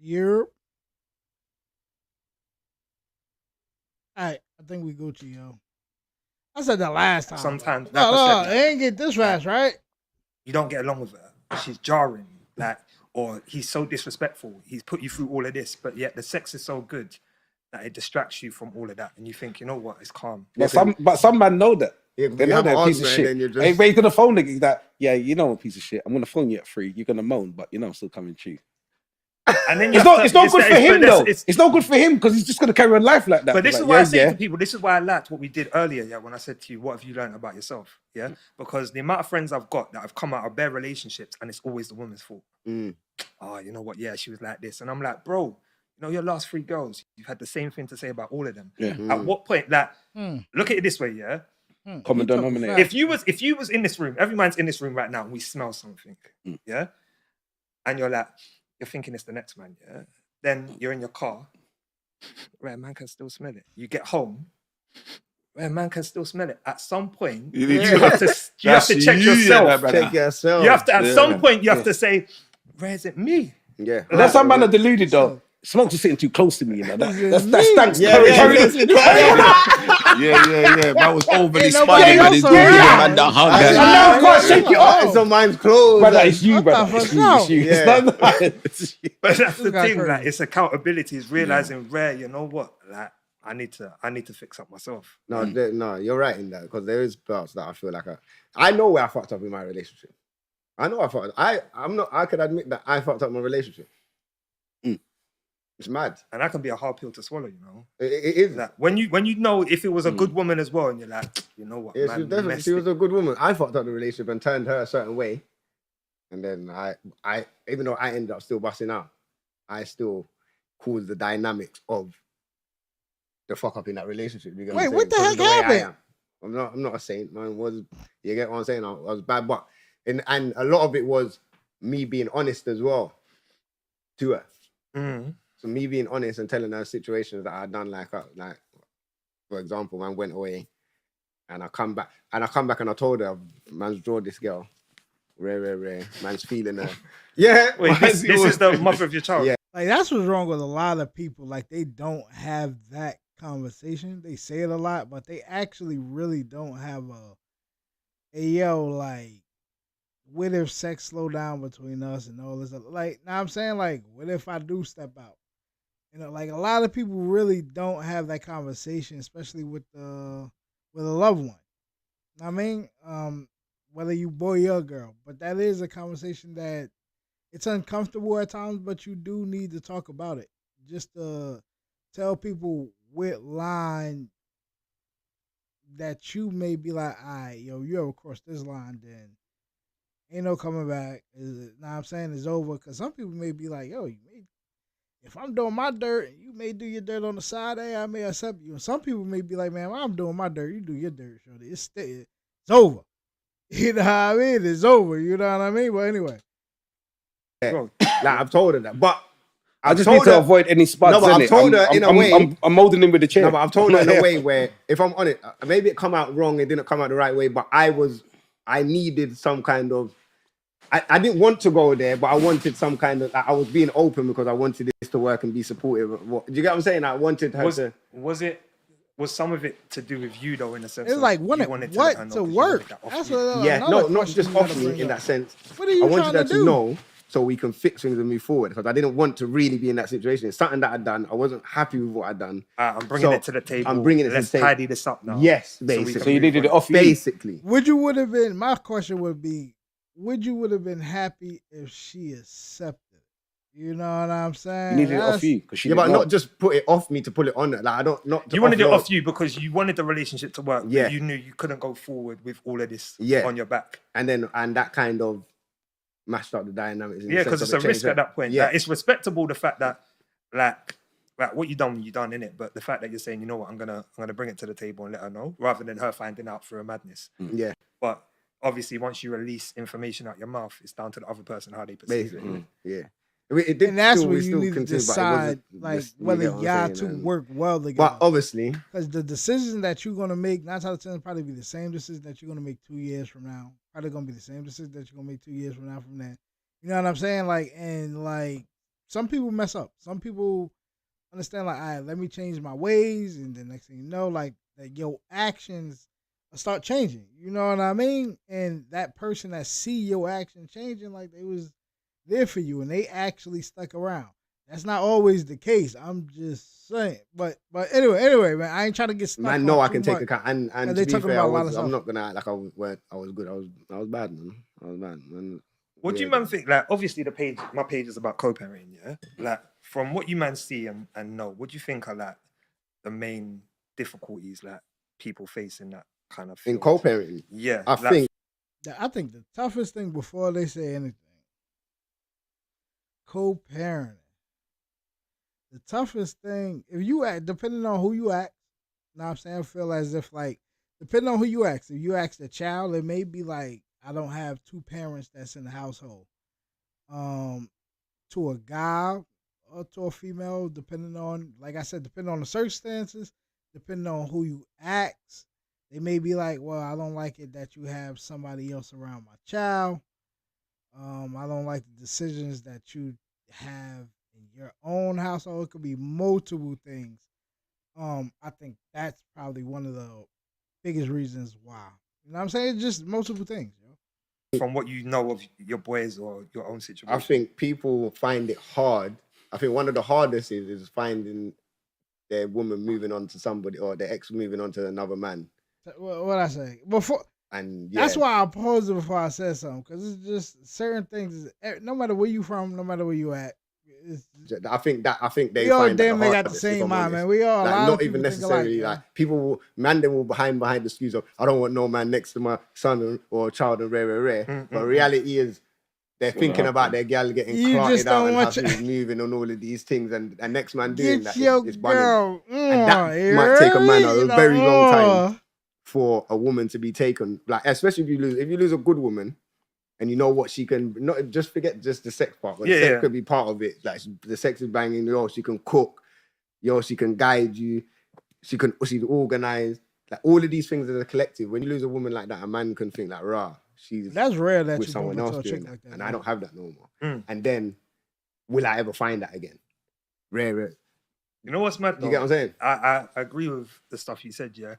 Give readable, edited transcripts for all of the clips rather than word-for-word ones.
Europe. All right, I think we Gucci, yo. I said that last time, bro. Sometimes, like No, I said, no, it ain't get this fast, right? you don't get along with her. She's jarring, like, or he's so disrespectful. He's put you through all of this, but yet the sex is so good that it distracts you from all of that, and you think, you know what, it's calm. But some man know that. Yeah, They you know have they're an a piece of argument and shit. then you're just... Hey, wait to the phone nigga that, yeah, you know I'm a piece of shit. I'm gonna phone you at 3. You're gonna moan, but you know I'm still coming to you. And then It's not good for him though. It's not good for him because he's just gonna carry on life like that. But this like, is why I say yeah. to people, this is why I liked what we did earlier, yeah, when I said to you, what have you learned about yourself? Yeah. Because the amount of friends I've got that have come out of bare relationships and it's always the woman's fault. Oh, you know what? Yeah, she was like this. And I'm like, bro, you know, your last 3 girls, you've had the same thing to say about all of them. Yeah. At what point, like, look at it this way, yeah. Common denominator. If you was in this room, every man's in this room right now, and we smell something, yeah, and you're thinking it's the next man, yeah. Then you're in your car, right? Man can still smell it. You get home, right? Man can still smell it. At some point, you have to check yourself. Check yourself. You have to at some point you have to say, "Where is it me?" Yeah. That's some man are deluded though. Smokes are sitting too close to me, you know. That stank. Yeah. Man was overly Ain't nobody spotted, man. else He's around. doing it, man. That hug. And now I can't shake it off. So mine's closed. Brother, it's you, brother. the It's fuck you. no? It's not But that's the guy thing, crazy. like it's accountability. It's realizing where you know what, like I need to fix up myself. No, no, you're right in that because there is parts that I feel like I know where I fucked up in my relationship. I know I fucked. I could admit that I fucked up my relationship. It's mad. And that can be a hard pill to swallow, you know. It is. Like when you know if it was a good woman as well, and you're like, you know what, Yeah, man, she was definitely, she was a good woman. I fucked up the relationship and turned her a certain way, and then I even though I ended up still busting out, I still caused the dynamics of the fuck up in that relationship. You get Wait, I'm what the saying? heck Because of way I happened? am. I'm not a saint, man. You get what I'm saying? I was bad, but and a lot of it was me being honest as well to her. So me being honest and telling her situations that I done, like for example, man went away, and I come back and I told her, man's draw this girl, rare, man's feeling her. Yeah, Wait, this is the mother of your child. Yeah. Like that's what's wrong with a lot of people. Like they don't have that conversation. They say it a lot, but they actually really don't have like, what if sex slow down between us and all this? Like, now I'm saying, like, what if I do step out? You know, like a lot of people really don't have that conversation, especially with a loved one. I mean, whether you boy or girl, but that is a conversation that it's uncomfortable at times, but you do need to talk about it. Just to tell people what line that you may be like, all right, yo, you ever cross this line, then ain't no coming back. Now I'm saying it's over. Because some people may be like, yo, if I'm doing my dirt, you may do your dirt on the side, I may accept you. And some people may be like, man, when I'm doing my dirt, you do your dirt, shorty. It's over. You know what I mean? It's over. You know what I mean? But anyway. Like I've told her that, but I just need to avoid any spuds. No, but I've told her in a way. I'm molding him with the chair. No, but I've told her in a way where, if I'm on it, maybe it come out wrong. It didn't come out the right way, but I needed some kind of. I didn't want to go there, but I wanted some kind of. I was being open because I wanted this to work and be supportive. Do you get what I'm saying? I wanted her to. Was some of it to do with you though, in a sense? It's like what to work. That's not just off me in that sense. What are you I wanted her trying to do? to know so we can fix things and move forward because I didn't want to really be in that situation. It's something that I'd done. I wasn't happy with what I'd done. I'm bringing it to the table. I'm bringing it to the table. Let's tidy this up now. Yes, basically. So you needed it off you? Basically. My question would be, would you would have been happy if she accepted? You know what I'm saying? You needed it off you. Yeah, but not just put it off me to pull it on her. Like, I don't, not to You wanted it offload. off you because you wanted the relationship to work. Yeah. But you knew you couldn't go forward with all of this on your back. And that kind of mashed up the dynamics. Yeah, because it's a risk at that point. Yeah. Like, it's respectable the fact that like what you done, in it. But the fact that you're saying, you know what, I'm gonna bring it to the table and let her know, rather than her finding out through a madness. Yeah. But obviously, once you release information out your mouth, it's down to the other person how they perceive it. Yeah. It did And that's still, where we you still need to continue, but it decide, wasn't like, just- you whether get what I'm y'all saying, two and- work well together. But obviously, because the decision that you're gonna make 9 times out of 10 probably be the same decision that you're gonna make 2 years from now. Probably gonna be the same decision that you're gonna make 2 years from now. From that, you know what I'm saying? Like, and like some people mess up. Some people understand like, all right, let me change my ways, and the next thing you know, like that your actions start changing. You know what I mean? And that person that see your action changing, like they was there for you, and they actually stuck around. That's not always the case. I'm just saying. But anyway, man, I ain't trying to get stuck. Man, no, on I can too take much. account. And they to be talking fair, about a lot of I'm stuff. not gonna act like I was good. I was bad, man. I was bad, man. What do you man think? Like, obviously, my page is about co-parenting, yeah. Like, from what you man see and know, what do you think are like the main difficulties like people face in that kind of in field? co-parenting? Yeah, I like, think the toughest thing before they say anything, co-parenting. The toughest thing, if you act, depending on who you ask, you know what I'm saying, I feel as if like, depending on who you ask, if you ask the child, it may be like, I don't have two parents that's in the household. To a guy or to a female, depending on, like I said, depending on the circumstances, depending on who you ask, they may be like, well, I don't like it that you have somebody else around my child. I don't like the decisions that you have in your own household. It could be multiple things. I think that's probably one of the biggest reasons why. You know what I'm saying? Just multiple things, yo. from what you know of your boys or your own situation. I think people find it hard. I think one of the hardest is finding their woman moving on to somebody or their ex moving on to another man. What I say before. And yeah, That's why I paused it before I said something, because it's just certain things. No matter where you from, no matter where you at, I think they we all find that damn the near got the hardest, if same I'm mind, honest. man. We all Like, a lot not of even people think alike, necessarily like people will them will behind the excuse of I don't want no man next to my son or child and rare. But reality is they're thinking about their gal getting You just clotted out don't and want husbands moving and all of these things, and next man doing get that your is bunning. girl. And that might take a man a very long time for a woman to be taken. Like, especially if you lose a good woman and you know what she can, not just forget just the sex part, but the sex could be part of it. Like, the sex is banging, she can cook, she can guide you, she's organized. Like, all of these things as a collective. When you lose a woman like that, a man can think like, rah, she's That's rare that with you someone else a doing chick that. like that. And I don't have that no more. Mm. And then, will I ever find that again? Rare. You know what's mad though? You get what I'm saying? I agree with the stuff you said, yeah,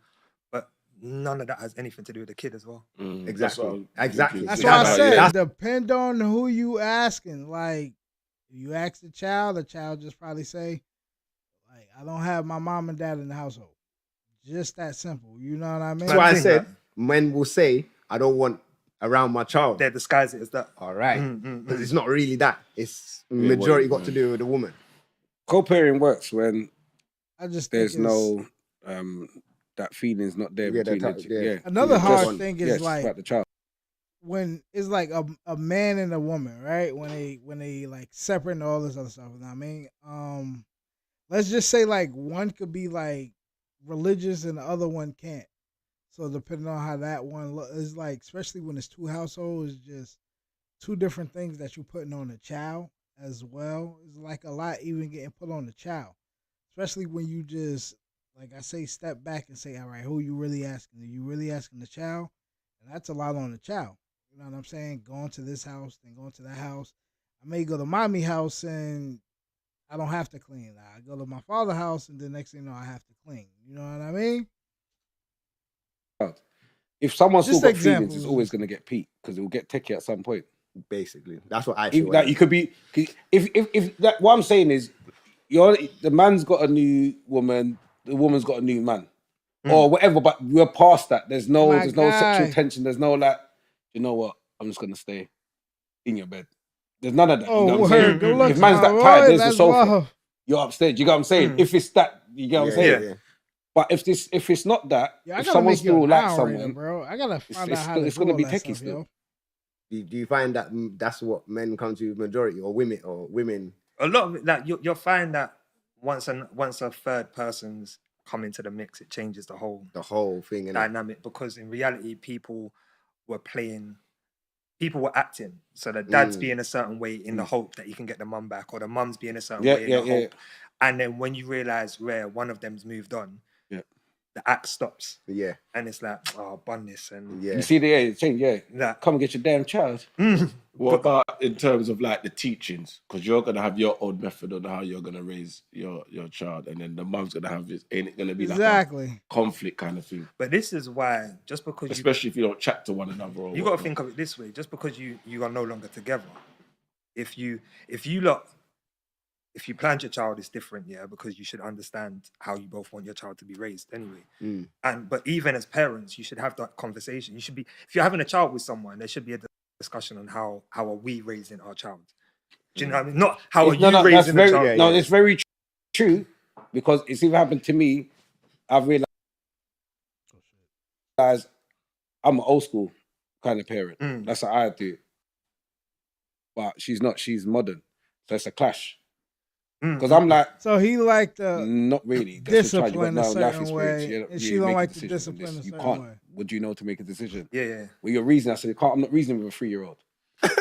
but none of that has anything to do with the kid as well. Exactly. That's That's why I how- said that's- depend on who you asking. Like, if you ask the child just probably say, like, I don't have my mom and dad in the household. Just that simple. You know what I mean? That's why I think said that- men will say, I don't want around my child. They disguise it as that. All right. Mm. Because it's not really that. It's majority got to do with the woman. Co-parenting works when I just there's think it's- no that feeling's not there Yeah, between that the type- yeah. Another Just- hard thing is yes, like about the child. when it's like a man and a woman, right? When they like separate and all this other stuff. You know what I mean? Let's just say like one could be like religious and the other one can't. So depending on how that one is, like, especially when it's two households, just two different things that you're putting on the child as well. It's like a lot even getting put on the child, especially when you just, like I say, step back and say, all right, who you really asking? Are you really asking the child? And that's a lot on the child. You know what I'm saying? Going to this house, then going to that house. I may go to mommy house and I don't have to clean. I go to my father's house and the next thing you know, I have to clean. You know what I mean? If someone's Just still got examples. feelings, it's always going to get peaked because it will get techie at some point. Basically. That's what I feel. Like, you could be, if that, what I'm saying is, the man's got a new woman, the woman's got a new man, or whatever. But we're past that. There's no My sexual guy. tension. There's no like, you know what? I'm just gonna stay in your bed. There's none of that. Oh, you know what I'm word. saying? Good looks, If man's my that boy. tired, there's the That's sofa. love. You're upstairs. You get what I'm saying? If it's that, you get what I'm saying? Yeah. But if it's not that, Yeah, I if gotta someone make you still an likes hour rater, someone, bro. I gotta find it's out how still- to it's do gonna all be that techie stuff, still. yo. Do you find that that's what men come to majority or women? A lot of it, like you'll find that once a third person's come into the mix, it changes the whole Thing. innit? dynamic, because in reality people were acting. So the dad's being a certain way in the hope that he can get the mum back, or the mum's being a certain way in the hope. And then when you realize where one of them's moved on, the act stops, Yeah, and it's like, oh, bun this and yeah. You see the change, yeah. that. Come and get your damn child. What about in terms of like the teachings? Because you're gonna have your own method on how you're gonna raise your child, and then the mum's gonna have his. Ain't it gonna be like Exactly. a conflict kind of thing? But this is why, just because Especially if you don't chat to one another. Or you got to whatnot. think of it this way: just because you are no longer together, if you planned your child, it's different, yeah, because you should understand how you both want your child to be raised anyway. But even as parents, you should have that conversation. You should be, if you're having a child with someone, there should be a discussion on how are we raising our child. Do you know what I mean? Not how are you that's raising very, the child. No, it's very true because it's even happened to me. I've realized I'm an old school kind of parent. That's how I do it. But she's not. She's modern, so it's a clash. Because I'm like, So he liked the not really. That's the child. You got discipline no a life certain experience. way, You and she you don't make a like the decision on discipline this. a You certain can't. way. What do you know to make a decision? Yeah. Well, your reason. I said, I'm not reasoning with a 3-year-old.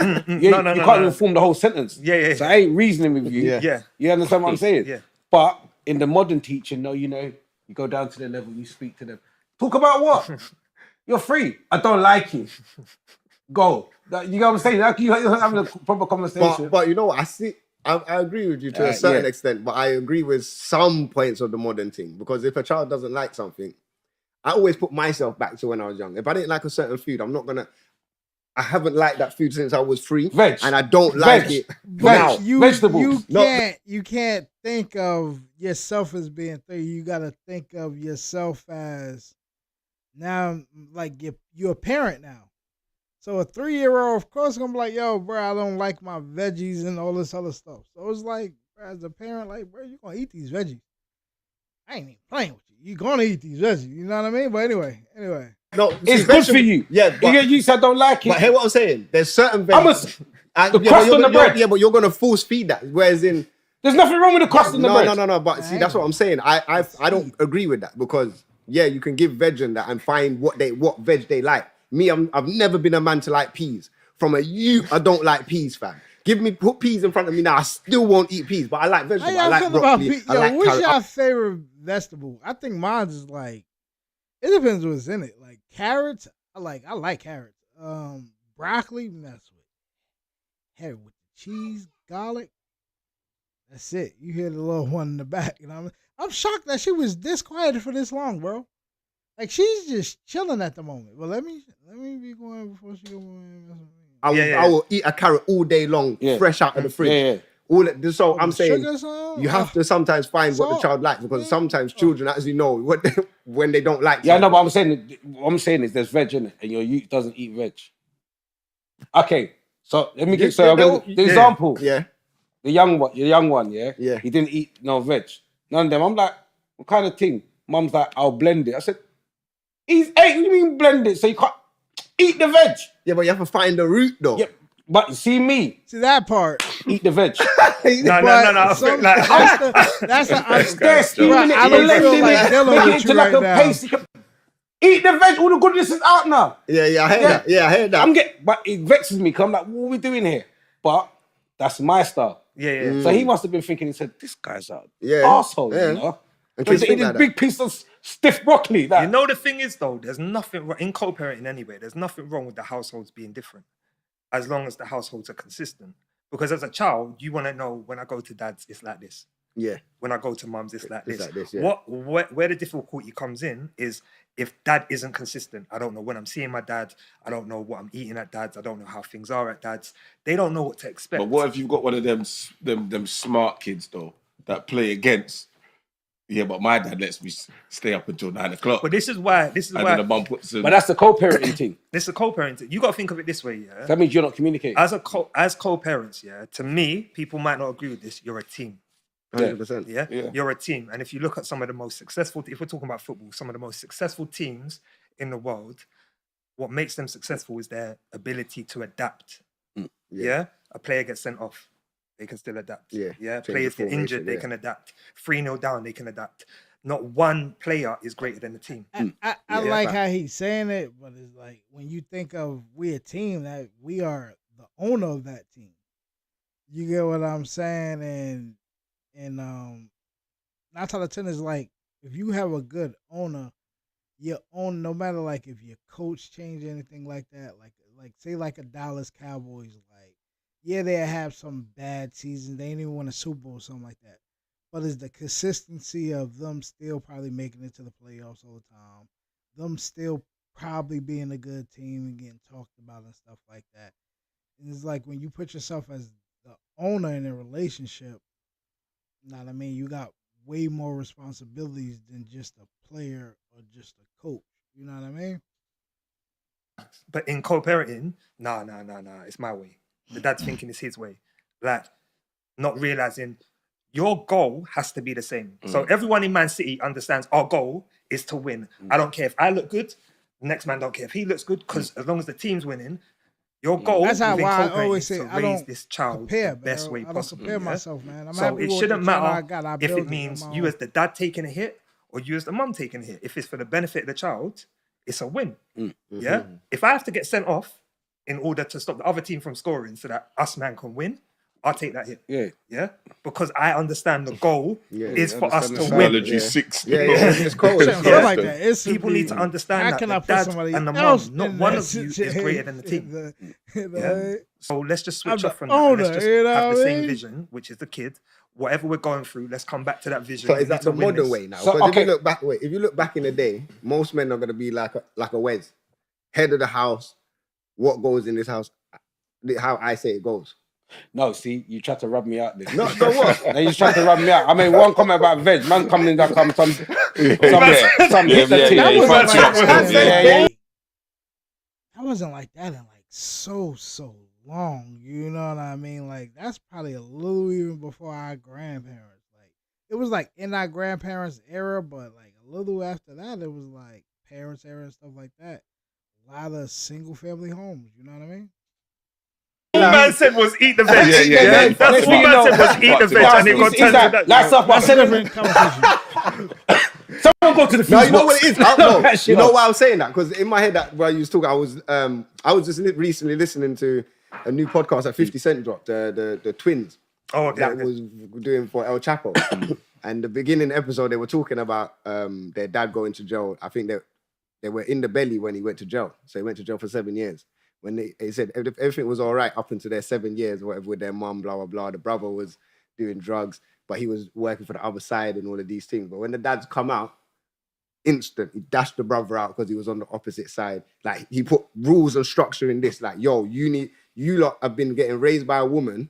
No, You can't even form the whole sentence. Yeah. So I ain't reasoning with you. Yeah. You understand what I'm saying? Yeah. But in the modern teaching, no, you go down to the level, you speak to them. Talk about what? You're free. I don't like you. Go. You know what I'm saying? Like you're having a proper conversation. But you know what? I agree with you to a certain yeah. extent, but I agree with some points of the modern thing. Because if a child doesn't like something, I always put myself back to when I was young. If I didn't like a certain food, I haven't liked that food since I was 3. Veg. And I don't like it now. Vegetables. You can't think of yourself as being 3. You gotta think of yourself as now, like you're a parent now. So a 3-year-old, of course, gonna be like, yo, bro, I don't like my veggies and all this other stuff. So it's like, bro, as a parent, like, bro, you gonna eat these veggies. I ain't even playing with you. You gonna eat these veggies. You know what I mean? But anyway. No, It's good for you. Yeah, but you said don't like it. But hear what I'm saying? There's certain The crust on the bread. Yeah, but you're gonna force feed that. Whereas in There's nothing wrong with the crust on the bread. No. But see, that's what I'm saying. I don't agree with that because you can give veg and that and find what veg they like. Me, I've never been a man to like peas. From a youth, I don't like peas, fam. Put peas in front of me now, I still won't eat peas, but I like vegetables. I like broccoli. I like what's carrot. your favorite vegetable? I think mine's is like, it depends what's in it. Like carrots, I like carrots. Broccoli, mess with. Hey, with the cheese, garlic. That's it. You hear the little one in the back, and I'm shocked that she was this quiet for this long, bro. Like she's just chilling at the moment. But let me be going before she go. I will eat a carrot all day long, fresh out of the fridge. So I'm saying you have to sometimes find what the child likes because sometimes children, as you know, when they don't like. Yeah, no, but what I'm saying is there's veg in it, and your youth doesn't eat veg. Okay, so let me give the example. Yeah, the young one, yeah. He didn't eat no veg. None of them. I'm like, what kind of thing? Mum's like, I'll blend it. I said, he's 8. What do you mean blend it? So you can't eat the veg. Yeah, but you have to find the root though. Yeah, but see that part. Eat the veg. No. That's an I'm there steaming it. I don't feel like dealing with you right now. Paste. Eat the veg. All the goodness is out now. Yeah, I heard that. Yeah, I heard that. But it vexes me because I'm like, what are we doing here? But that's my style. Yeah. So he must have been thinking. He said, "This guy's an asshole." Yeah. You know. And Because he eat this big piece of stiff broccoli. You know the thing is though, there's nothing wrong in co-parenting anyway. There's nothing wrong with the households being different, as long as the households are consistent. Because as a child, you want to know when I go to dad's, it's like this. Yeah. When I go to mum's, it's like this. Like this, yeah. Where the difficulty comes in is if dad isn't consistent. I don't know when I'm seeing my dad. I don't know what I'm eating at dad's. I don't know how things are at dad's. They don't know what to expect. But what if you've got one of them smart kids though that play against? Yeah, but my dad lets me stay up until 9 o'clock. But this is why. Then the mum puts them. But that's the co-parenting thing. This is a co-parenting. You got to think of it this way, yeah. That means you're not communicating. As co-parents, yeah. To me, people might not agree with this. You're a team. 100%. Yeah, you're a team. And if you look at some of the most successful, if we're talking about football, some of the most successful teams in the world, what makes them successful is their ability to adapt. Yeah, a player gets sent off, they can still adapt. Yeah. Players get injured, they can adapt. 3-0 down, they can adapt. Not one player is greater than the team. I like how he's saying it, but it's like when you think of we a team, that we are the owner of that team. You get what I'm saying? And 9 out of 10 is like if you have a good owner, your own, no matter like if your coach change anything like that, like say like a Dallas Cowboys, like yeah, they have some bad seasons, they ain't even win a Super Bowl or something like that. But it's the consistency of them still probably making it to the playoffs all the time, them still probably being a good team and getting talked about and stuff like that. And it's like when you put yourself as the owner in a relationship, you know what I mean, you got way more responsibilities than just a player or just a coach. You know what I mean? But in co-parenting, nah, it's my way. The dad's thinking it's his way. Like, not realizing your goal has to be the same. So everyone in Man City understands our goal is to win. I don't care if I look good, the next man don't care if he looks good, because as long as the team's winning, your goal That's how within why I co-parenting always is say to I raise don't this child compare, the best bro. way I don't possible. compare yeah? myself, man. I'm So happy it with the shouldn't channel matter I got. I if built it means on my you own. as the dad taking a hit or you as the mum taking a hit. If it's for the benefit of the child, it's a win. Yeah. If I have to get sent off in order to stop the other team from scoring so that us man can win, I'll take that hit. Yeah. Yeah. Because I understand the goal is for us understand to the win. Technology 6. Yeah, it's cold. It It's shouldn't feel cold. like that. It should People be, need to understand how that can the I put dad somebody and the else mum, not in one that of you is greater than the team. situation? Yeah. So let's just I'm switch the off from that. And let's owner, just you know have the what I same mean? vision, which is the kid. Whatever we're going through, let's come back to that vision. So We is need that to the win modern this. way now? So, Because okay. if you look back in the day, most men are gonna be like a Wes, head of the house. What goes in this house? How I say it goes. No, see, you tried to rub me out there. No, what? No, you tried to rub me out. I mean, one comment about veg, man coming in that some hit the team. That He wasn't fucked like you up. that. Yeah. That wasn't like that in like so long. You know what I mean? Like that's probably a little even before our grandparents. Like it was like in our grandparents' era, but like a little after that, it was like parents' era and stuff like that. A lot of single family homes. You know what I mean? All man said was eat the veg. Yeah. That's what man said was eat the veg, and it got turned to that. That's up. I That's a said different conversation. someone go to the No, fuse you know box. what it is. That You shit know up. why I was saying that? Because in my head, that while you was talking, I was just recently listening to a new podcast that 50 Cent dropped, the Twins. Oh, okay. That was doing for El Chapo. And the beginning episode, they were talking about their dad going to jail. I think they were in the belly when he went to jail. So he went to jail for 7 years. When they said everything was all right up until their 7 years, or whatever, with their mum, blah, blah, blah. The brother was doing drugs, but he was working for the other side and all of these things. But when the dads come out, instant, he dashed the brother out because he was on the opposite side. Like, he put rules and structure in this. Like, yo, you lot have been getting raised by a woman.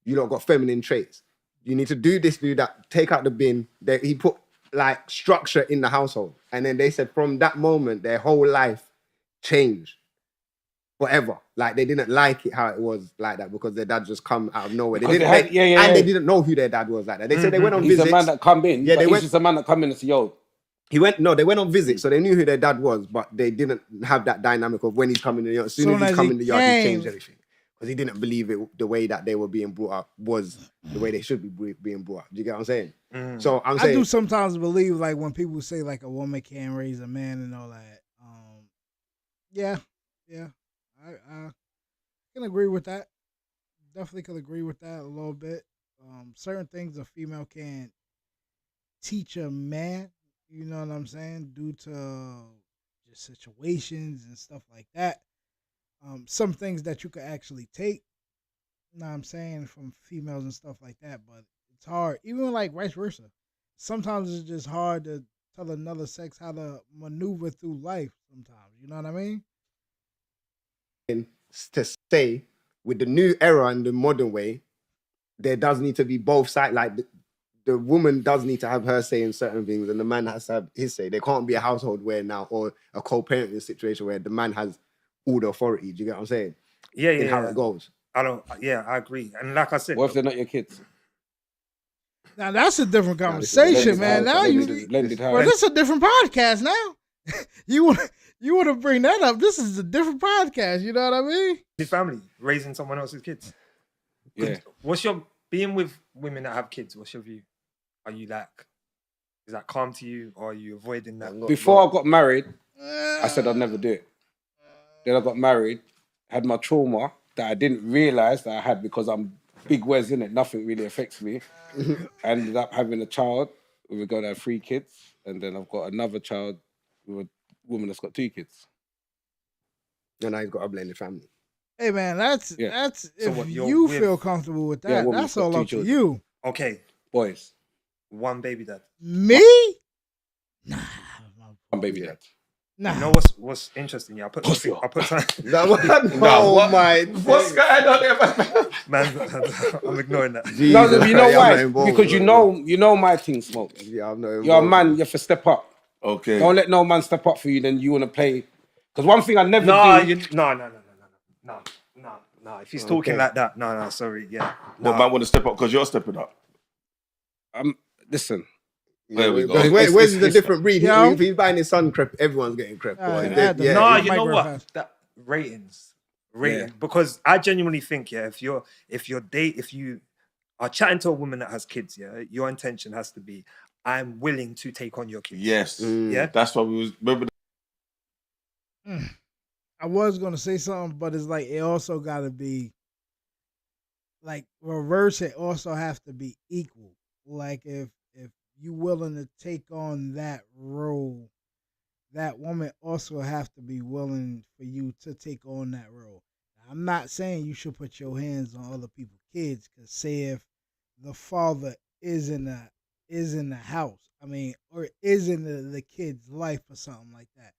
You lot got feminine traits. You need to do this, do that, take out the bin. He put like structure in the household. And then they said from that moment, their whole life changed forever. Like they didn't like it how it was like that because their dad just come out of nowhere. They didn't they didn't know who their dad was like that. They said they went on He's visits. a man that come in. Yeah, Yeah, he's just a man that come in and say, yo. They went on visits, so they knew who their dad was, but they didn't have that dynamic of when he's coming in the yard. As soon as he's coming in the yard, he changed everything. Because he didn't believe it, the way that they were being brought up was the way they should be being brought up. Do you get what I'm saying? So I'm saying, I do sometimes believe like when people say like a woman can't raise a man and all that. Yeah, I can agree with that. Definitely can agree with that a little bit. Certain things a female can't teach a man. You know what I'm saying? Due to just situations and stuff like that. Some things that you could actually take, you know what I'm saying, from females and stuff like that, but it's hard. Even like vice versa. Sometimes it's just hard to tell another sex how to maneuver through life sometimes. You know what I mean? to say with the new era and the modern way, there does need to be both sides. Like the woman does need to have her say in certain things, and the man has to have his say. There can't be a household where now, or a co-parenting situation where the man has all the authority. Do you get what I'm saying? Yeah. In how it goes. I agree. And like I said, What if they're not your kids? Now that's a different conversation, man. Now blended house. Well, this is a different podcast now. you want to bring that up? This is a different podcast. You know what I mean? his family raising someone else's kids. Yeah. What's your being with women that have kids? What's your view? Are you like, is that calm to you, or are you avoiding that? Before I got married, I said I'd never do it. Then I got married, had my trauma that I didn't realize that I had because I'm big Wes in it. Nothing really affects me. I ended up having a child. We were going to have 3 kids, and then I've got another child. We were woman that's got 2 kids. And now he's got a blended family. Hey man, that's Yeah. So if what, you're you with- feel comfortable with Yeah, that, woman that's got all 2 up to children. you. Okay, Boys. one baby dad. Me? Nah, One baby dad. nah. You know what's interesting? Yeah, I put Pussy. something. I put something. That one, No, what- my. What's going on there, man? Man, I'm ignoring that. No, Jesus you know Christ, I'm not why? involved, Because you know my thing, Smoke. Yeah, I'm not involved. You're a man, you have to step up. Okay. Don't let no man step up for you, then you want to play. Because one thing I never No, do. No. If he's talking Okay. like that, no, sorry, yeah. What man want to step up because you're stepping up? Listen, There we go. Because It's- where's it's- the it's- different breed? Yo. If he's buying his son crep, everyone's getting crep. Oh, boy. yeah, They- I had to- yeah, No, it's you know microfast. what? That ratings. Because I genuinely think, yeah, if you are chatting to a woman that has kids, yeah, your intention has to be, I'm willing to take on your kids. Yes. Yeah. That's why we was remember. I was gonna say something, but it's like it also gotta be like reverse. It also have to be equal. Like if you willing to take on that role, that woman also have to be willing for you to take on that role. Now, I'm not saying you should put your hands on other people's kids, because say if the father is in the house, I mean, or is in the kid's life or something like that.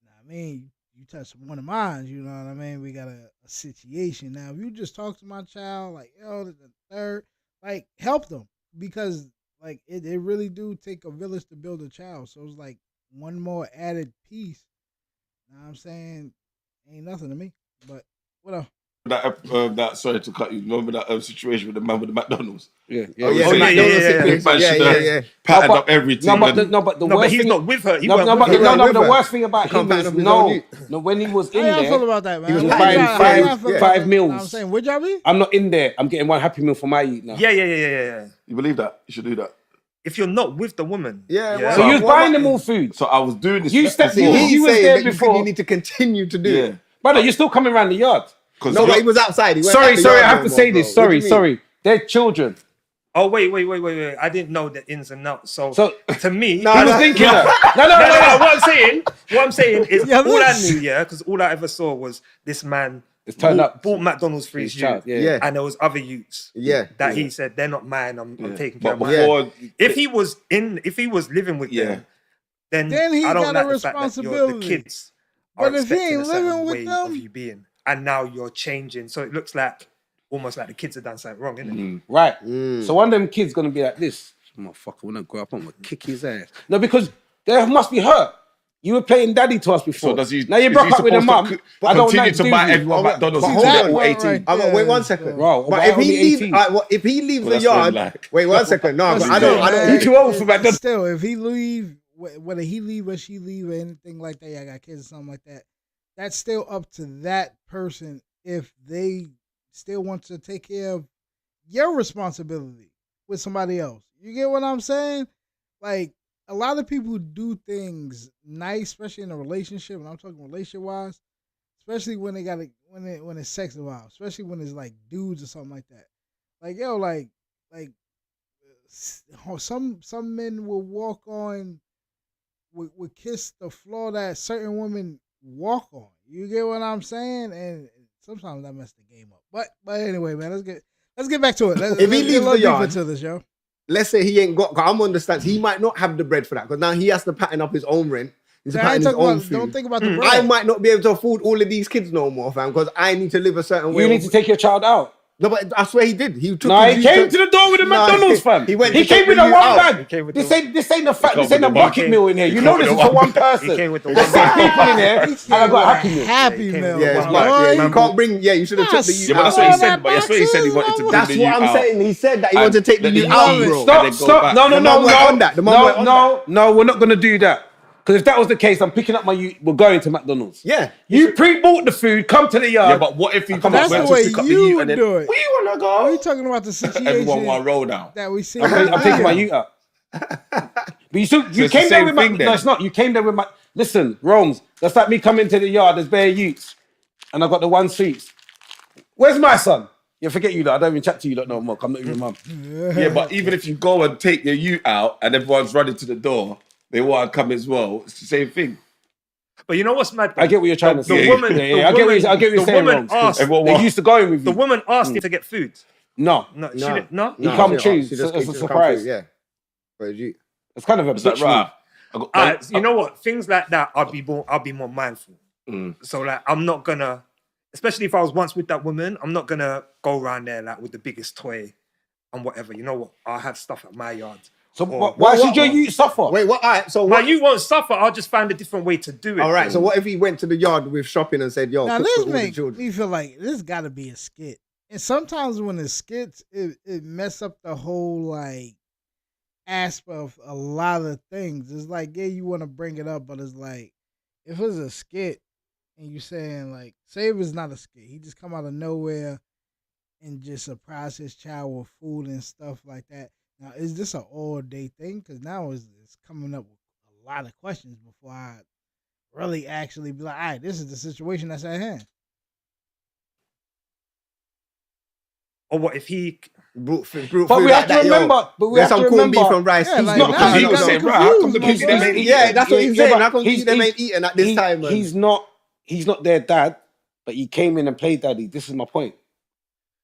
Now, I mean, you touch one of mine, you know what I mean? We got a situation. Now, if you just talk to my child, like, yo, the third, like, help them. Because, like, it really do take a village to build a child. So it's like one more added piece. You know what I'm saying? Ain't nothing to me. But, what else? That sorry to cut you. Remember that situation with the man with the McDonald's? yeah. Oh, yeah, Oh, the yeah, McDonald's yeah, situation. Man Yeah, should yeah, have yeah. patterned No, up everything. No, and- but the No, worst but he's thing. not with her. He No, weren't no, with but her. no, with the her. worst thing about He can't him pattern is up his own youth. no, when he was in How y'all feel there, about that, man? he was How buying y'all- how y'all five- feel about five that? meals. I'm saying, would y'all be? I'm not in there. I'm getting one Happy Meal for my youth now. Yeah. You believe that? You should do that. If you're not with the woman. Yeah, well, So you was What buying about- them all food. So I was doing this. You stepped before. in. He's was saying there that you before. think you need to continue to do Yeah. it. Brother, you're still coming around the yard. Because No, but he was outside. He weren't Sorry, at the I yard have no to more, say bro. this. What do you mean? Sorry. They're children. Oh, wait. I didn't know the ins and outs. So to me, No, I was no, thinking no. that. No. What I'm saying is Yeah, all I listen. knew, yeah, because all I ever saw was this man It's turned up. bought McDonald's for His his child, youth, yeah. and there was other youths, Yeah. that he said they're not mine. I'm taking care But of mine. before, If he was living with Yeah. them, then Then he I don't got like a the fact that the responsibility. kids are But if he expecting ain't a certain living with way them- of you being, and now you're changing, so it looks like almost like the kids have done something wrong, isn't it? Right. Mm. So one of them kids gonna be like this. Motherfucker, when I grow up, I'm gonna kick his ass. No, because they must be hurt. You were playing daddy to us before. so does he? Now you is broke he up with a supposed to mum. co- I don't continue like to buy doozy. everyone Oh, but- McDonald's but until hold they're on. all Right, 18. right. Oh, but wait Yeah, one second. Bro, but why if only he leaves, 18? if he leaves Well, the that's what yard, I'm like. wait one second. No, but I Still, don't. man, You too old for that. Still, if he leave, whether he leave or she leave or anything like that, I got kids or something like that. That's still up to that person if they still want to take care of your responsibility with somebody else. You get what I'm saying? Like a lot of people do things nice, especially in a relationship. And I'm talking relationship wise, especially when they got when it's sex involved, especially when it's like dudes or something like that. Like yo, like some men will walk on, would kiss the floor that certain women walk on. You get what I'm saying? And sometimes that messes the game up. But anyway, man, let's get back to it. If he Let's leaves get a the little yard- deeper to this, yo. Let's say he ain't got. 'Cause I'm understand. He might not have the bread for that because now he has to pattern up his own rent. He's I pattern ain't his talking own about, don't food. think about the bread. I might not be able to afford all of these kids no more, fam, because I need to live a certain way. You need to take your child out. No, but I swear he did. He took. No, his he youth came to the door with a Nah, McDonald's, fam. he went He to came take with the a youth one out. bag. He came with This the- ain't the come bucket with the bucket one. meal in here. You He know came this with is the for one. one person. He came with the There's one 6 people in here, and I got a Happy Meal. Happy Yeah, he came meal. with Yeah, the it's one. mad. Yeah, you Man, can't bring. Yeah, you should have took the youth Yeah, but that's out. what he Oh, said. that But that's what he said. He wanted to bring That's the what youth I'm out. saying. He said that he And wanted to take the let youth the out, youth bro. and then Stop, go stop. back. No, The man went on that. The man went on No, we're not going to do that. Because if that was the case, I'm picking up my youth. We're going to McDonald's. Yeah. You pre-bought the food, come to the yard. Yeah, but what if he Come on, That's went the to way pick up the you youth would and then do it. where you wanna Are you go? talking about the situation Everyone want to roll down. that we see? I'm taking my youth out. But you still, you it's the came there same with my. thing then? No, it's not. You came there with my. Listen, Rome's. That's like me coming to the yard. There's bare youths, and I got the one suits. Where's my son? Yeah, forget you lot. I don't even chat to you lot no more. I'm not even mum. Yeah, but even if you go and take your youth out and everyone's running to the door, they want to come as well. It's the same thing. But you know what's mad? I get what you're trying to The say. woman- I the get what woman- you're the saying. woman Wrong. asked- They used to go in with The you. woman asked him to get food. No, No, she No. didn't. No. You come she choose. just- It's she a just come surprise. through, yeah. But you, it's kind of a It's like, bitch right. move. I got, You know what? Things like that, I'll be more mindful. So like, I'm not gonna, especially if I was once with that woman, I'm not gonna go around there like with the biggest toy and whatever. You know what? I'll have stuff at my yard. So Or- why should your youth suffer? wait, what? All right, so Well, what? you won't suffer. I'll just find a different way to do it. All right, so what if he went to the yard with shopping and said, "Yo, Now cook this for all the makes children"? me feel like this got to be a skit. And sometimes when it's skits, it mess up the whole like aspect of a lot of things. It's like, yeah, you want to bring it up, but it's like if it's a skit and you saying like, say it was not a skit, he just come out of nowhere and just surprise his child with food and stuff like that. Now, is this an all day thing? Because now it's coming up with a lot of questions before I really actually be like, all right, this is the situation that's at hand. Or what if he? Brought But food we like have to that, yo. remember. But we There's have to some corned remember. beef and rice. Yeah, He's like not now because you he got was me saying, right, how come the confused, kids my didn't boy. eat? Yeah, that's what he's saying. but How come them ain't eating at this time? Man? He's not. He's not their dad, but he came in and played daddy. This is my point.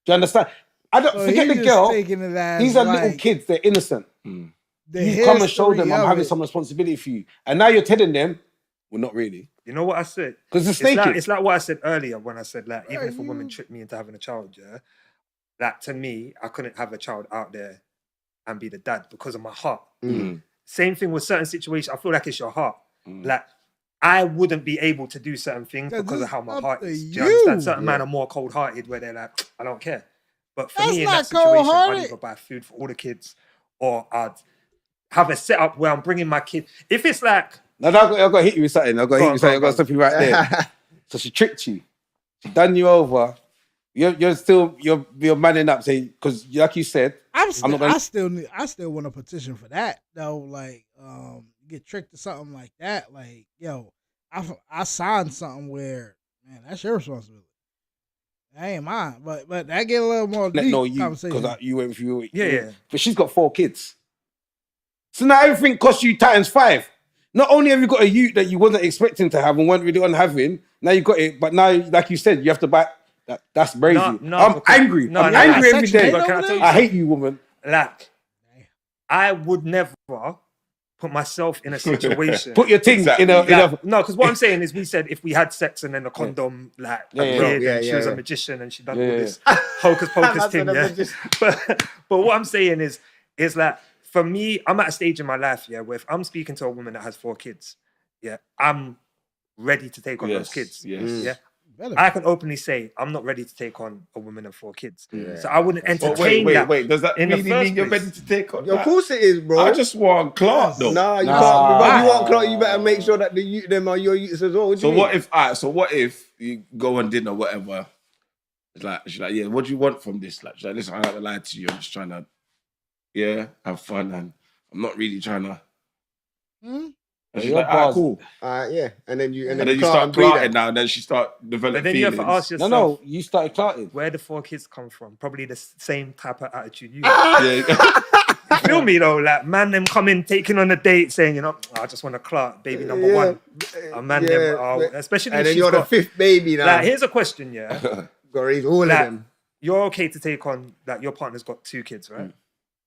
Do you understand? I don't So forget he the just girl. taking it as These are like little kids. They're innocent. the You come and show history them I'm of having it. some responsibility for you, and now you're telling them, well, not really, You know what I said? because it's It's like, naked. it's like what I said earlier when I said like, even Bro, if a woman you- tricked me into having a child, yeah, that to me, I couldn't have a child out there and be the dad because of my heart. Same thing with certain situations. I feel like it's your heart. Like I wouldn't be able to do certain things Cause because of it's how my up heart to is. Do you you. understand? Certain men are more cold-hearted where they're like, I don't care. But for That's me in not that situation, I'd cold-hearted. either buy food for all the kids or I'd have a setup where I'm bringing my kid. If it's like, No, I've got to hit you with something. I've got to hit you with something. I've got to stop you right there. So she tricked you. She done you over. You're still manning up, saying because like you said, I'm still, not gonna- I still want to petition for that though. Like, get tricked to something like that. Like, yo, I signed something where, man, that's your responsibility. That ain't mine. But that get a little more deep no, you conversation. because you went through. Yeah. But she's got 4 kids. So now everything costs you times 5. Not only have you got a youth that you wasn't expecting to have and weren't really on having, now you got it. But now, like you said, you have to buy. That's crazy. No, I'm because- angry. no, I'm no, angry no, every Section day. 8 But can I over tell you there? I hate you, woman. like, I would never put myself in a situation. Put your thing Exactly. in a. No, because what I'm saying is, we said if we had sex and then the condom appeared Yeah, and she yeah, was yeah. a magician and she done Yeah, all yeah. this hocus pocus That's thing, what a yeah. magician- But what I'm saying is like for me, I'm at a stage in my life, yeah, where if I'm speaking to a woman that has 4 kids, yeah, I'm ready to take on those kids. Yes. Yeah. Better I can openly say I'm not ready to take on a woman and 4 kids. Yeah. So I wouldn't But entertain that. wait. Does that in the really first mean you're place. ready to take on? Of course it is, bro. I just want Clark though. Nah, you Nah. can't. But you want Clark, you better make sure that them are your youths as well. What do So you what mean? if? Alright, so what if you go on dinner, whatever? It's like she's like, yeah. What do you want from this? Like, she's like, listen, I'm not gonna lie to you. I'm just trying to, have fun, and I'm not really trying to. And she's Your like, alright, bars- cool. Yeah, and then you And then you Clark start and breathe clarting it. now, and then she start developing But then you have feelings. to ask yourself, No, you started clarting. where the 4 kids come from? Probably the same type of attitude you Ah! have. Yeah. You feel me though? Like man, them come in taking on a date, saying, I just want to Clark, baby number Yeah. 1. A man, them, but- especially and if then she's you're got, the 5th baby now. like, here's a question, yeah. Got to raise all of Like, them. you're okay to take on that your partner's got 2 kids, right?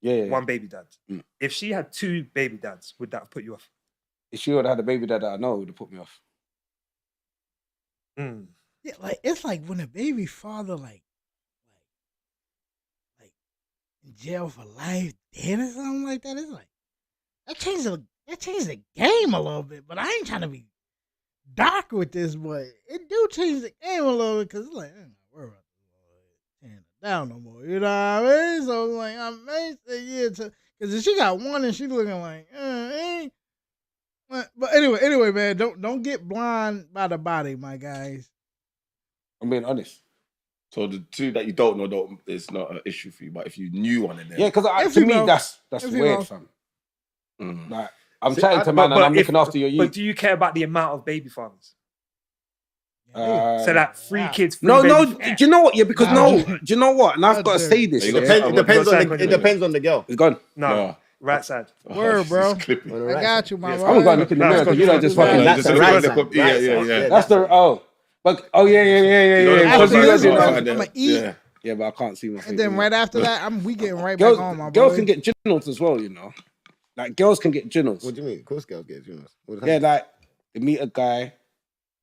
Yeah. 1 baby dad. If she had 2 baby dads, would that put you off? If she would have had a baby that I know, it would have put me off. Mm. Yeah, like it's like when a baby father like in jail for life, dead or something like that. It's like that changed the game a little bit. But I ain't trying to be dark with this, but it do change the game a little bit because it's like I ain't gotta worry about this tearing it down no more. You know what I mean? So it's like I may say yeah, because if she got 1 and she looking like but anyway, man, don't get blind by the body, my guys. I'm being honest. So the 2 that you don't know, it's not an issue for you. But if you knew one of them, Yeah, because If to you me know- that's if you weird, know. fam. Mm. Like I'm See, chatting to man and I'm looking after your But youth. do you care about the amount of baby fathers? Uh, So like 3 kids, 3 no, baby do you know what? Yeah, because No. do you know what? And I've got to say this. You yeah. got- It depends What's on that it depends on the girl. It's gone. No. No. Right side. Word, bro. It's clipping. On the I right got side. you, my Yes, boy. I'm gonna go and look in the Nah, mirror it's because you don't got- just Yeah, fucking. That's the Just right look side. up- yeah, Right yeah, side. yeah. That's the But yeah. Because After you this, guys, you bro, know. I'm gonna eat, Yeah. Yeah, but I can't see my face. and then right after that, we getting right girls, back on, my girls boy. can get ginnels as well, you know. Like girls can get ginnels. What do you mean? Of course, girls get funerals. Yeah, like they meet a guy,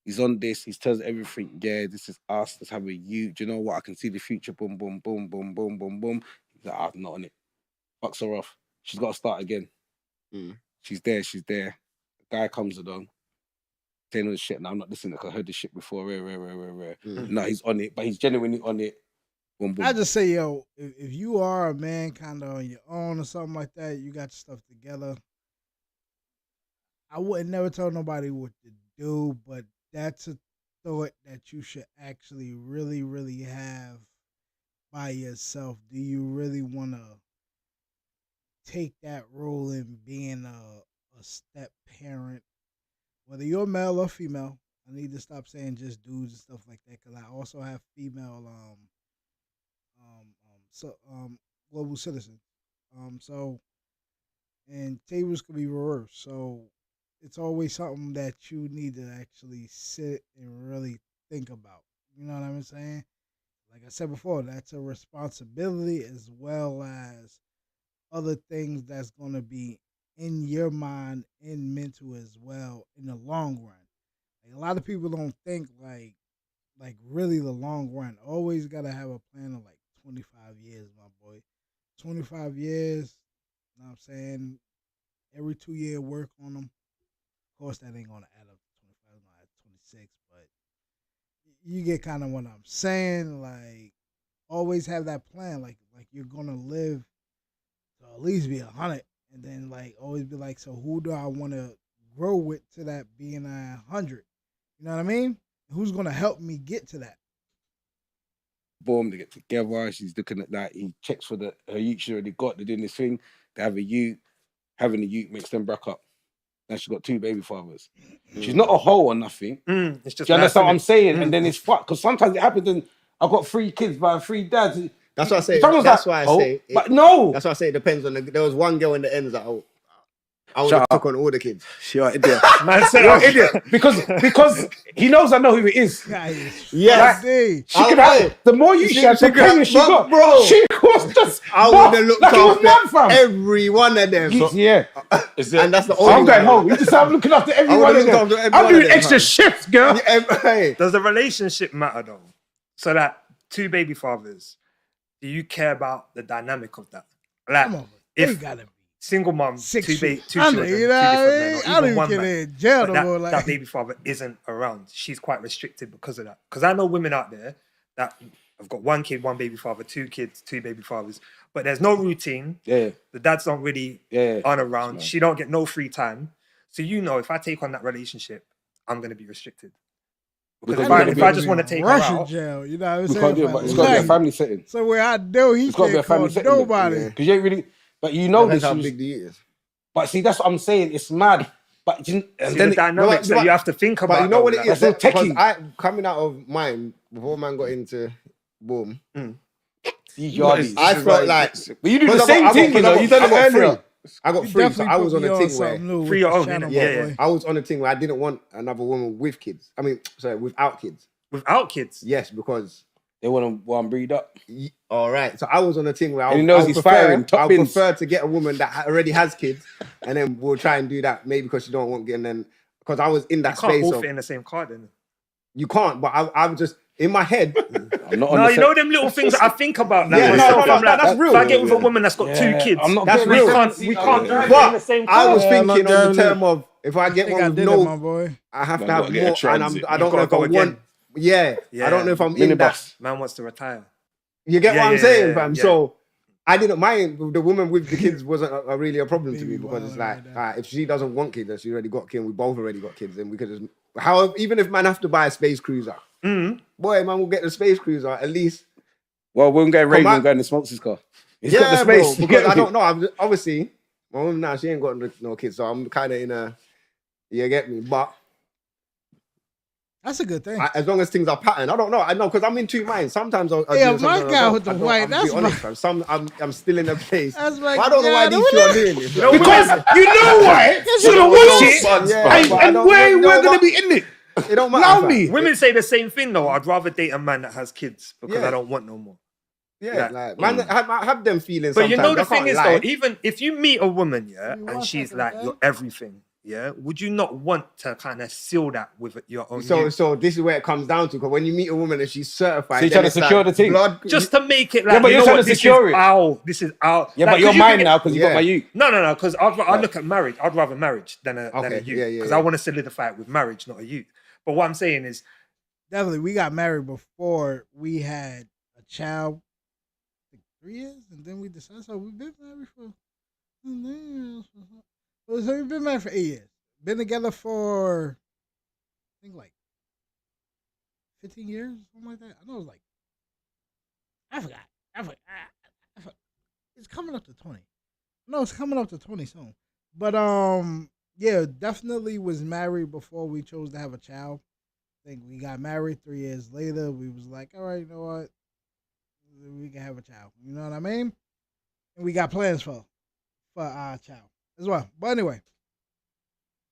he's on this, he tells everything. Yeah, this is us. Let's have a you. Do you know what? I can see the future. Boom, boom, boom, boom, boom, boom, boom. He's like, I'm not on it. Fucks her off. She's got to start again. Mm. She's there. The guy comes along, saying all this shit. Now I'm not listening because I heard this shit before. Rare. Mm. No, he's on it, but he's genuinely on it. Boom, boom. I just say, yo, if you are a man kind of on your own or something like that, you got your stuff together. I wouldn't never tell nobody what to do, but that's a thought that you should actually really, really have by yourself. Do you really want to take that role in being a step parent, whether you're male or female? I need to stop saying just dudes and stuff like that because I also have female global citizen. So and tables could be reversed. So it's always something that you need to actually sit and really think about. You know what I'm saying? Like I said before, that's a responsibility as well as other things that's gonna be in your mind and mental as well in the long run. Like a lot of people don't think like really the long run. Always gotta have a plan of like 25 years, my boy. 25 years, you know what I'm saying? Every 2 year work on them. Of course, that ain't going to add up to 25, it's gonna add 26, but you get kind of what I'm saying. Like, always have that plan. Like you're going to live to at least be 100, and then, like, always be like, so who do I want to grow with to that being 100? You know what I mean? Who's going to help me get to that? Boom, they get together. She's looking at that. He checks for her youth she already got. They're doing this thing. They have a youth. Having a youth makes them break up. Now she's got 2 baby fathers. She's not a hoe or nothing. It's just Do you understand what I'm saying? Mm. And then it's fucked. Because sometimes it happens and I've got 3 kids by 3 dads. That's what I say. Someone's That's like, why I oh, say. but no. That's why I say it depends on the. There was one girl in the end that I would Shut have up. took on all the kids. You're an idiot. Man said, You're an idiot. Because he knows I know who it is. Yes. She could have the more you share, the pain she got. Bro. She was just. I would have looked like it was mad, after fam. every one of them. Yeah. And that's the only I'm going one. home. You just I'm looking after every I one of would've them. looked after every I'm one doing of them, extra man. shifts, girl. Hey, does the relationship matter though? So that 2 baby fathers, do you care about the dynamic of that? Like, Come on, they if gotta be single mom, 6 two feet children, under, two you know different what I men, mean? or I don't even even one get man. in jail But no more. that Like, baby father isn't around. She's quite restricted because of that. Because I know women out there that have got 1 kid, 1 baby father, 2 kids, 2 baby fathers, but there's no routine. Yeah. The dads don't really aren't around. She don't get no free time. So if I take on that relationship, I'm gonna be restricted. Because if I just want to take her Russian out, jail, you know what I'm We saying? can't do it, but it's got to be a family setting. So where I know he It's got to be a can't call family setting. nobody. Because you ain't really. But you know that's this. how was- big the is. But see, that's what I'm saying. It's mad. But and see then the dynamics but- that you have to think about. But you know what it though, is? That's so Because techie. coming out of mine, before man got into boom, these What yardies. is- I felt like. But you do the Because same thing, you know. You done it got earlier. free. I got You free, so definitely I put was on me a thing where something new Free with your this own, channel, innit? my Yeah, boy. I was on a thing where I didn't want another woman with kids. Without kids. without kids. Yes, because They want to breed up. all right. So I was on a thing where And he knows he's firing top I bins. prefer to get a woman that already has kids, and then we'll try and do that. Maybe because she don't want, and then because I was in You that can't space all of fit in the same car, then. you can't. But I'm just in my head. I'm not on No, the you know them little things that I think about. Like, Yeah, no, myself, no, I'm like, that's real. If I get with a woman that's got Yeah, 2 kids, I'm not That's getting real. that. we can't drive in But the same car. I was Yeah, I'm not thinking on the doing term of if I get I think one I with did it, my no, boy. I have Man, to have gotta get a more, and transit. I don't You've know if I gotta go want. again. Yeah, Yeah. I don't know if I'm in that. Minibus. Man wants to retire. You get Yeah, what I'm yeah, saying, yeah, fam? yeah. So I didn't mind the woman with the kids wasn't really a problem to me Baby because it's wild like, like that. alright, if she doesn't want kids and she already got kids, we both already got kids, then we could just. However, even if man have to buy a space cruiser, boy, man will get the space cruiser at least. Well, we'll get Raven on. and go in the smokes his car. He's Yeah, got the space. bro. Because I don't know. Obviously, my mom now she ain't got no kids, so I'm kind of in a. You get me, but That's a good thing. As long as things are patterned. I don't know. I know because I'm in two minds. Sometimes I'll Yeah, do my something guy I with the don't- I white, don't- that's I'll be honest, fam. I'm still in a place. That's my I don't know why guy. these two are doing this. know, Because you know why? You're gonna watch it, Yeah, but I and don't we're know gonna what- be in it. It don't matter. Allow fam. me. Women say the same thing though. I'd rather date a man that has kids because Yeah. I don't want no more. Yeah, Like, like man, have them feelings. But you know sometimes. the I thing can't is lie. though, even if you meet a woman, yeah, You and want she's something, like okay? your everything, yeah, would you not want to kind of seal that with your own? So, you? so this is where it comes down to. Because when you meet a woman and she's certified, So you're then trying to it's secure like the thing? blood. Just to make it like, Yeah, but you you're know trying what, to this secure is it. our, this is our. Yeah, like, but you're 'cause you mine can now because you got Yeah. my youth. No, because I look at marriage. I'd rather marriage than a Okay, youth. yeah, Because yeah. I want to solidify it with marriage, not a youth. But what I'm saying is, Definitely, we got married before we had a child. I think 3 years, and then we decided. So we've been married for. So we've been married for 8 years. Been together for, I think, like 15 years, something like that. I know it was like. I forgot. It's coming up to 20. No, it's coming up to 20 soon. But yeah, definitely was married before we chose to have a child. I think we got married 3 years later. We was like, all right, you know what? We can have a child. You know what I mean? And we got plans for our child as well. But anyway,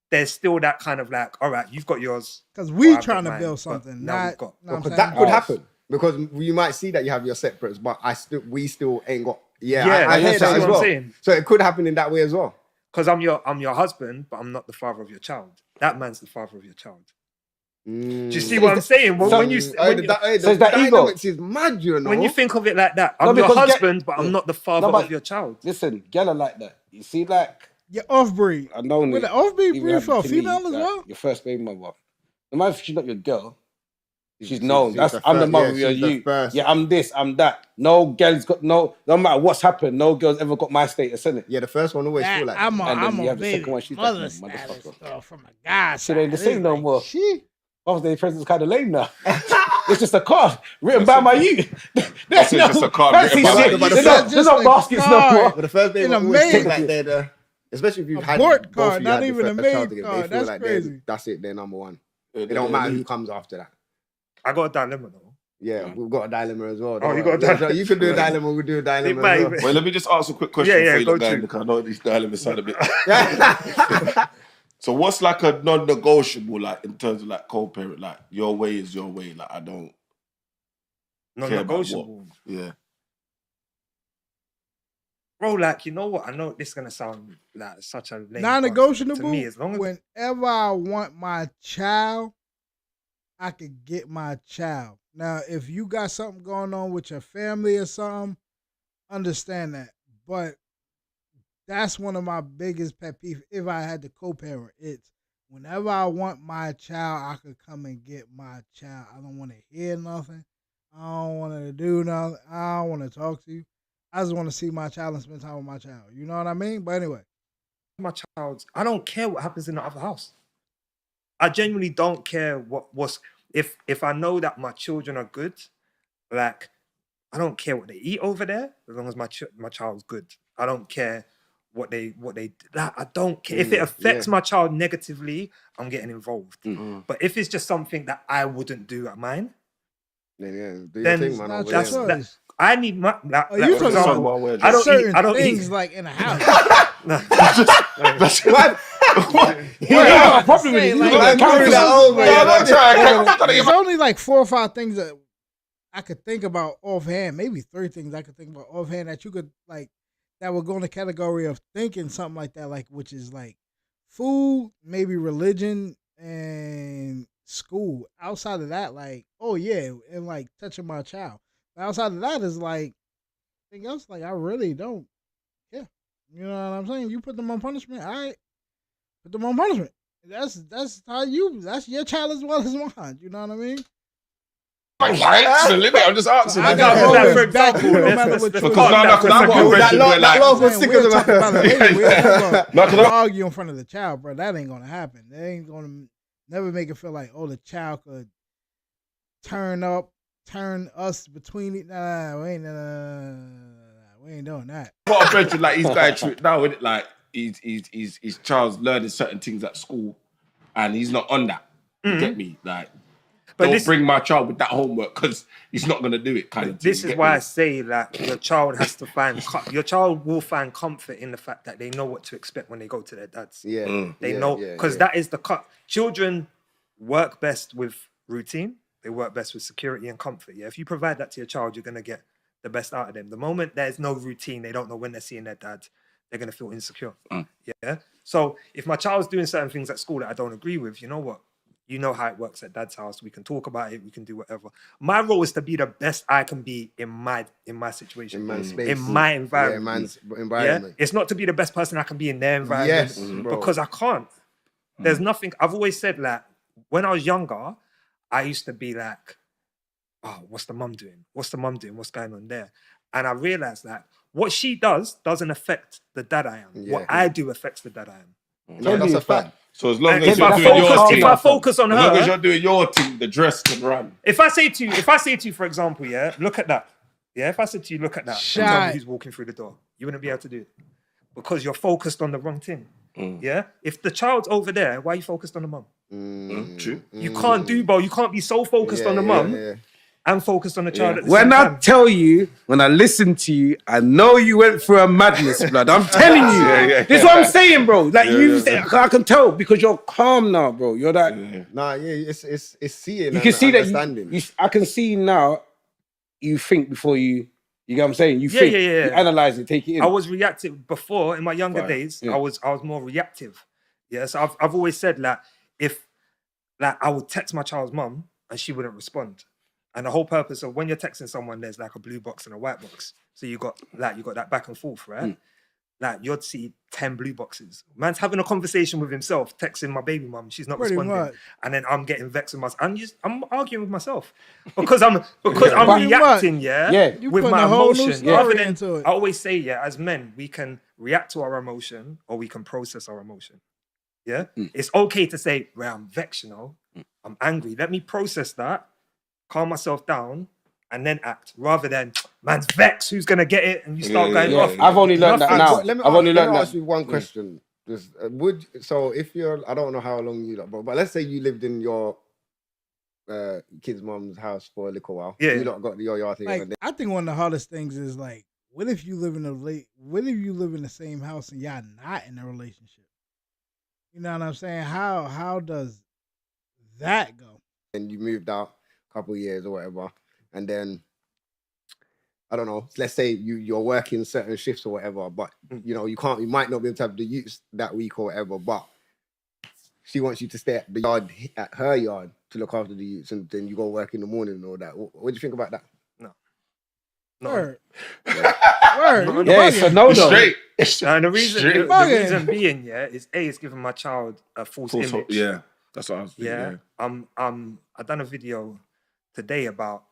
there's still that kind of like, all right, you've got yours. because we I've got trying to mine, build but something, now we've not. got- know what I'm Because saying? that could Oh. happen. Because you might see that you have your separates, but we still ain't got. Yeah, Yeah, I hear that's that as what I'm well. saying. So it could happen in that way as well. Because I'm your husband, but I'm not the father of your child. That man's the father of your child. Do you see what I'm saying? When, So- when you when you- so is that ego? dynamics is mad, you know. when you think of it like that, No, I'm your because husband, but I'm not the father No, but- of your child. Listen, gal are like that. You see, like You're off breed. I know With the off breed even breed for a happened to me, female as like, well. Your first baby mother. No matter if she's not your girl, she's She's- known. she's That's the I'm the first- mother yeah, of your she's the you. first. Yeah, I'm this, I'm that. No girl's got no matter what's happened, no girl's ever got my status, innit? Yeah, the first one always feel like that. I'm And then a you have the baby second one, she's like, mother "No, status motherfucker." girl from a guy. Shit ain't the side. same It's no like, more. She. Father's Day present's kind of lame now. It's just a card written by my youth. There's It's just a card fancy written by shit. my youth. There's no baskets no card. more. But the first baby In a always maid. feel like they're the, especially if you've A had port both card, of you not had the even a first maid child together, card. they feel That's like crazy. that's it. They're number one. It don't matter who comes after that. I got a dilemma though. Yeah, we've got a dilemma as well. Oh, you got a dilemma. You can do a dilemma. We'll do a dilemma. It might as well. Well, let me just ask a quick question Yeah, before you go look down, through. because I know these dilemmas sound a bit. So what's like a non-negotiable, like in terms of like co-parent, like your way is your way, like I don't Not care about what. negotiable. Yeah. Bro, like, you know what? I know this is gonna sound like such a lame answer. Non-negotiable. To me, as long as whenever I want my child, I could get my child. Now, if you got something going on with your family or something, understand that. But that's one of my biggest pet peeves. If I had to co-parent, it's whenever I want my child, I could come and get my child. I don't want to hear nothing. I don't want to do nothing. I don't want to talk to you. I just want to see my child and spend time with my child. You know what I mean? But anyway. my child, I don't care what happens in the other house. I genuinely don't care what's if I know that my children are good, like I don't care what they eat over there as long as my child's good. I don't care what they like, I don't care if it affects my child negatively. I'm getting involved. But if it's just something that I wouldn't do at mine, do your then thing, man. That's over that's there. choice. I need my like, Oh, like, you for talking example, about where I don't certain eat. I don't things eat. like in a house. That's You got a problem with it. Saying, You like, got like, a character. moving that over, Yeah, I'm trying. There's only like 4 or 5 things that I could think about offhand. Maybe 3 things I could think about offhand that you could like that would go in the category of thinking something like that, like which is like food, maybe religion, and school. Outside of that, like oh yeah, and like touching my child. But outside of that is like anything else. Like I really don't care. You know what I'm saying? You put them on punishment. All right, put them on punishment. That's how that's your child as well as mine. You know what I mean? I'm just answering. I got got all that always for back example. you no Let's- matter let's- what let's you calm no, down no, for a no, second. no, that we're law like- was We'll sticking to talk about it later. We'll No, 'cause I- argue in front of the child, bro. That ain't gonna happen. They ain't gonna never make it feel like the child could turn us between it. Nah, we ain't doing that. got a bedroom like he's going through it now, isn't it? Like his child's learning certain things at school, and he's not on that. You get me? Like But don't this- bring my child with that homework because he's not gonna do it. Kind of. This thing, is get why me? I say that your child has to find your child will find comfort in the fact that they know what to expect when they go to their dads. Yeah. They yeah, know yeah, because yeah. that is the cut. Children work best with routine. They work best with security and comfort. Yeah, if you provide that to your child, you're gonna get the best out of them. The moment there's no routine, they don't know when they're seeing their dad. They're gonna feel insecure. Yeah. So if my child's doing certain things at school that I don't agree with, you know what? You know how it works at dad's house. We can talk about it. We can do whatever. My role is to be the best I can be in my situation, In man's space. in my Yeah, environment. man's Yeah, environment. it's not to be the best person I can be in their environment Yes, bro. because I can't. There's nothing. I've always said like when I was younger, I used to be like, "Oh, what's the mum doing? What's the mum doing? What's going on there?" And I realized that what she does doesn't affect the dad I am. Yeah. What I do affects the dad I am. No, that's a fact. So as long And as if you're I doing your focus, thing, if I focus on as long as her, you're doing your thing, the dress can run. if I say to you, for example, yeah, look at that. Yeah, if I said to you, look at that, and tell me Shite. who's walking through the door, you wouldn't be able to do it because you're focused on the wrong thing. Yeah. If the child's over there, why are you focused on the mum? True. You can't do both. You can't be so focused on the mum and focused on the child at the When same I time. tell you, when I listen to you, I know you went through a madness, blood. I'm telling you. yeah. This is what I'm saying, bro. Like Yeah. I can tell because you're calm now, bro. You're like, Nah, yeah, it's seeing. you can see that. understanding. I can see now. You think before you. You get what I'm saying? You Yeah, think. yeah, yeah. You analyze it, take it in. I was reactive before in my younger Right, days. yeah. I was more reactive. Yeah, so I've always said like if like I would text my child's mum and she wouldn't respond, and the whole purpose of when you're texting someone, there's like a blue box and a white box. So you got that back and forth, right? Like you'd see 10 blue boxes. Man's having a conversation with himself, texting my baby mum. She's not Pretty responding, much. and then I'm getting vexed with myself. I'm arguing with myself because I'm Pretty reacting. much. Yeah. You with putting my a whole new emotion. story Rather than into it. I always say, yeah, as men, we can react to our emotion or we can process our emotion. Yeah, it's okay to say, "Well, I'm vexed, you know, I'm angry. Let me process that, calm myself down, and then act." Rather than, "Man's vexed, who's gonna get it?" And you start going off. I've only learned that Nothing. now. Let me I've only learned ask that. you one question. Just if you're, I don't know how long you, but let's say you lived in your kid's mom's house for a little while. Yeah. You lot got your yard thing. Like, and I think one of the hardest things is like, what if you live in the same house and y'all not in a relationship? You know what I'm saying? How does that go? then you moved out a couple of years or whatever, and then I don't know. Let's say you're working certain shifts or whatever, but you know you might not be able to have the youths that week or whatever, but she wants you to stay at the yard, at her yard, to look after the youths, and then you go work in the morning and all that. What do you think about that? Word. No, Word. no, You no. Yeah, it's a bugging. no, Straight. And the reason, Straight. the reason being, yeah, is it's giving my child a false image. Yeah, that's what I was thinking. Yeah. Yeah. I done a video today about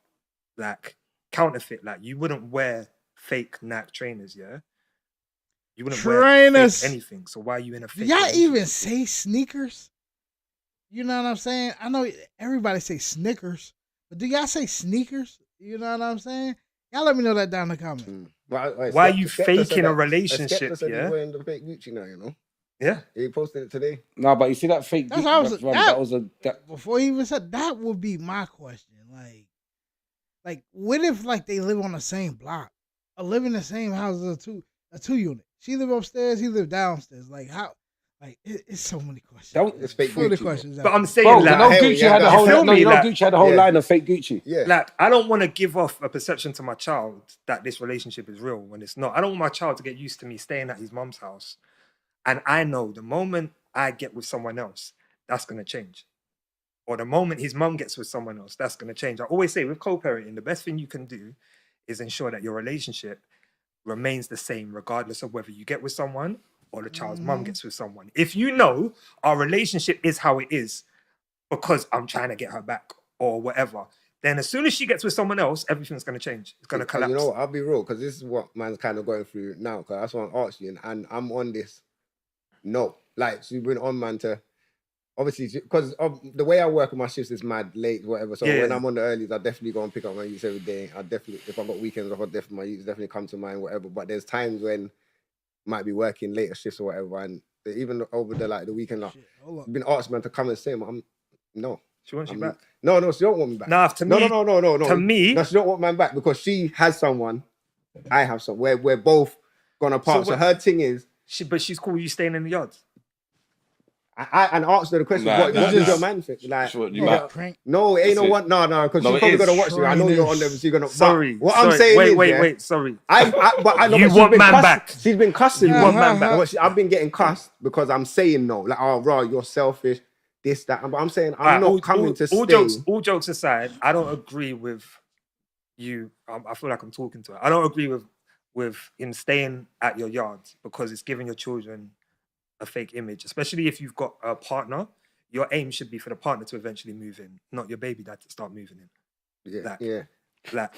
like counterfeit. Like you wouldn't wear fake Nike trainers, yeah. You wouldn't wear Trainers. fake anything. So why are you in a Do fake? y'all relationship? even say sneakers? You know what I'm saying? I know everybody say Snickers, but do y'all say sneakers? You know what I'm saying? Y'all let me know that down in the comments. Well, Why are you Skepta faking said a that- relationship, Skepta said yeah? he's wearing the fake Gucci now, you know. Yeah. He posted it today. No, but you see that fake. That's Gucci what I was- run, that- that was a. That, Before he even said that would be my question. Like what if like they live on the same block or live in the same house as a two unit? She live upstairs, he live downstairs. Like how? Like it's so many questions. Don't- It's fake Full of Gucci. questions. But I'm saying bro, you like, know hell, Gucci yeah, had a you whole. feel No, me? you know Like- Gucci had a whole Yeah. line of fake Gucci. Yeah. like I don't want to give off a perception to my child that this relationship is real when it's not. I don't want my child to get used to me staying at his mom's house, and I know the moment I get with someone else, that's gonna change. Or the moment his mum gets with someone else, that's gonna change. I always say with co-parenting, the best thing you can do is ensure that your relationship remains the same regardless of whether you get with someone or the child's mum gets with someone. If you know our relationship is how it is because I'm trying to get her back or whatever, then as soon as she gets with someone else, everything's going to change. It's going to And collapse. you know what? I'll be real, because this is what man's kind of going through now. Because that's what I asked you, and I'm on this. No, like so you've been on, man. To obviously because of the way I work with my shifts is mad late, whatever. So Yeah. when I'm on the earlies, I definitely go and pick up my youths every day. I definitely, if I've got weekends off, my youths definitely come to mind, whatever. But there's times when might be working later shifts or whatever, and even over the weekend, like, Shit, hold I've been asked man to come and stay. I'm no. She wants you back. No, she don't want me back. Nah, to me, No. to me- no, she don't want man back because she has someone, I have some. We're both gone apart. So what- her thing is, But she's cool with you staying in the yard. I asked her the question, Nah, what nah, does nah. your man think? Like, Sure, you Yeah, might- crank. no, it ain't That's no it. one. No, because No, she's it probably is. gonna watch you. I know you're on there, so you're gonna. Sorry. What I'm saying is, yeah, wait. Sorry. I know, You but she's want been man cussed- back. She's been cussing You me. want man back. I've been getting cussed because I'm saying no. Like, oh, raw, you're selfish. This, that. But I'm saying I'm Alright, not coming to stay. all jokes aside, I don't agree with you. I feel like I'm talking to her. I don't agree with him staying at your yard because it's giving your children a fake image, especially if you've got a partner. Your aim should be for the partner to eventually move in, not your baby dad to start moving in. Yeah, Like- yeah. Like,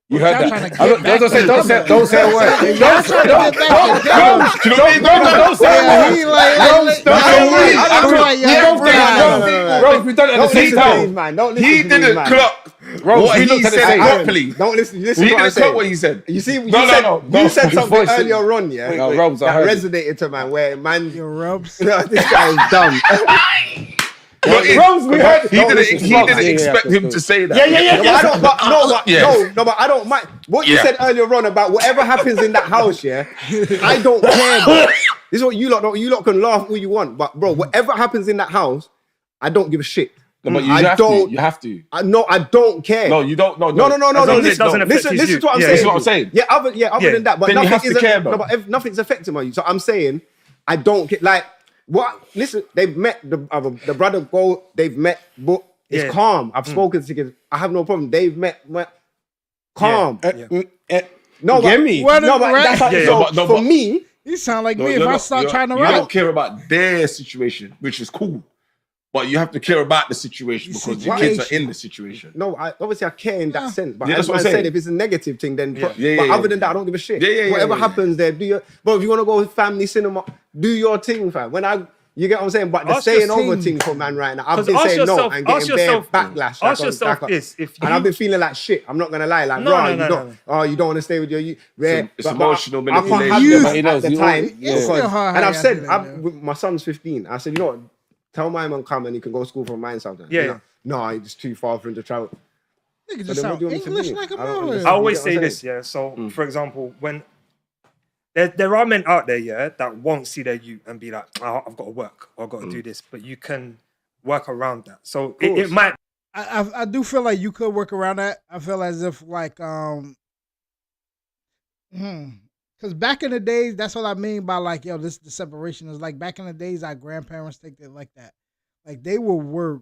You Well, heard y'all that. trying to get back Don't say a word. Y'all trying to get back together. Don't say a Yeah, word. he like, Don't say a word. I don't like We y'all both friends. did it. Rose, we done it at the Don't same listen to these, time. man. Don't listen He to these, didn't man. clock Rose, what we he looked at the said same properly. Don't listen. Listen He to what I'm didn't saying. clock what he said. You see, No. you said Your something voice- earlier on, yeah, No, Robes, I that heard it. resonated to man. Where man, Your rubs. this guy is dumb. But Rose, we heard it. he Don't didn't. listen. He Yeah, didn't yeah, expect yeah, him yeah. to say that. No, but I don't. But I don't mind. What you Yeah. said earlier on about whatever happens in that house, yeah, I don't care. Bro. This is what you lot don't. You lot can laugh all you want, but bro, whatever happens in that house, I don't give a shit. No, but you I have don't. to. You have to. I don't care. No, you don't. No. As long as it Listen, doesn't affect listen you. to what I'm Yeah, saying. this is what I'm saying. Yeah, other Yeah. than that, but Then you nothing have to isn't- care, though. No, but nothing's affecting me. So I'm saying, I don't care. Like what? Listen, they've met the brother. They've met, but it's Yeah. calm. I've spoken to kids. I have no problem. They've met. Calm. Yeah. No, Get but, me? What no, is but right? that's how, Yeah, so but- no, for but- me. You sound like No, me if you're I not- start you're- trying to You don't rap. care about their situation, which is cool. But you have to care about the situation The because the kids are situation. in the situation. No, obviously I care in that sense. But Yeah, as that's what I I'm said, saying. if it's a negative thing, then. Yeah. Yeah, but yeah, other yeah. than that, I don't give a shit. Yeah, Whatever yeah. happens there, do your. But if you want to go with family cinema, do your thing, fam. You get what I'm saying? But the Ask staying your over team. thing for man right now, I've 'Cause been ask saying yourself- no and ask getting bare yourself- backlash. ask yourself this, if and you- I've been feeling like shit. I'm not gonna lie. Like, No, bro, no, you no, don't. no. Oh, you don't want to stay with your. It's emotional I can't have manipulation. them He at knows, the he time. always- yeah. It's still because- hard and how I've y'all said, do that, yeah. my son's 15. I said, you know what? Tell my man come and he can go to school from mine something. Yeah, You know, no, it's too far for him to travel. Nigga So just then what sound do you want me to English do? like a I don't mother. understand. I always You get say what I'm this, yeah. So, for example, when there are men out there, yeah, that won't see their youth and be like, oh, I've got to work or I've got to do this, but you can work around that. So it course. might. I do feel like you could work around that. I feel as if like because back in the days, that's what I mean by like, yo, this the separation is like back in the days our grandparents think it like that. Like they will work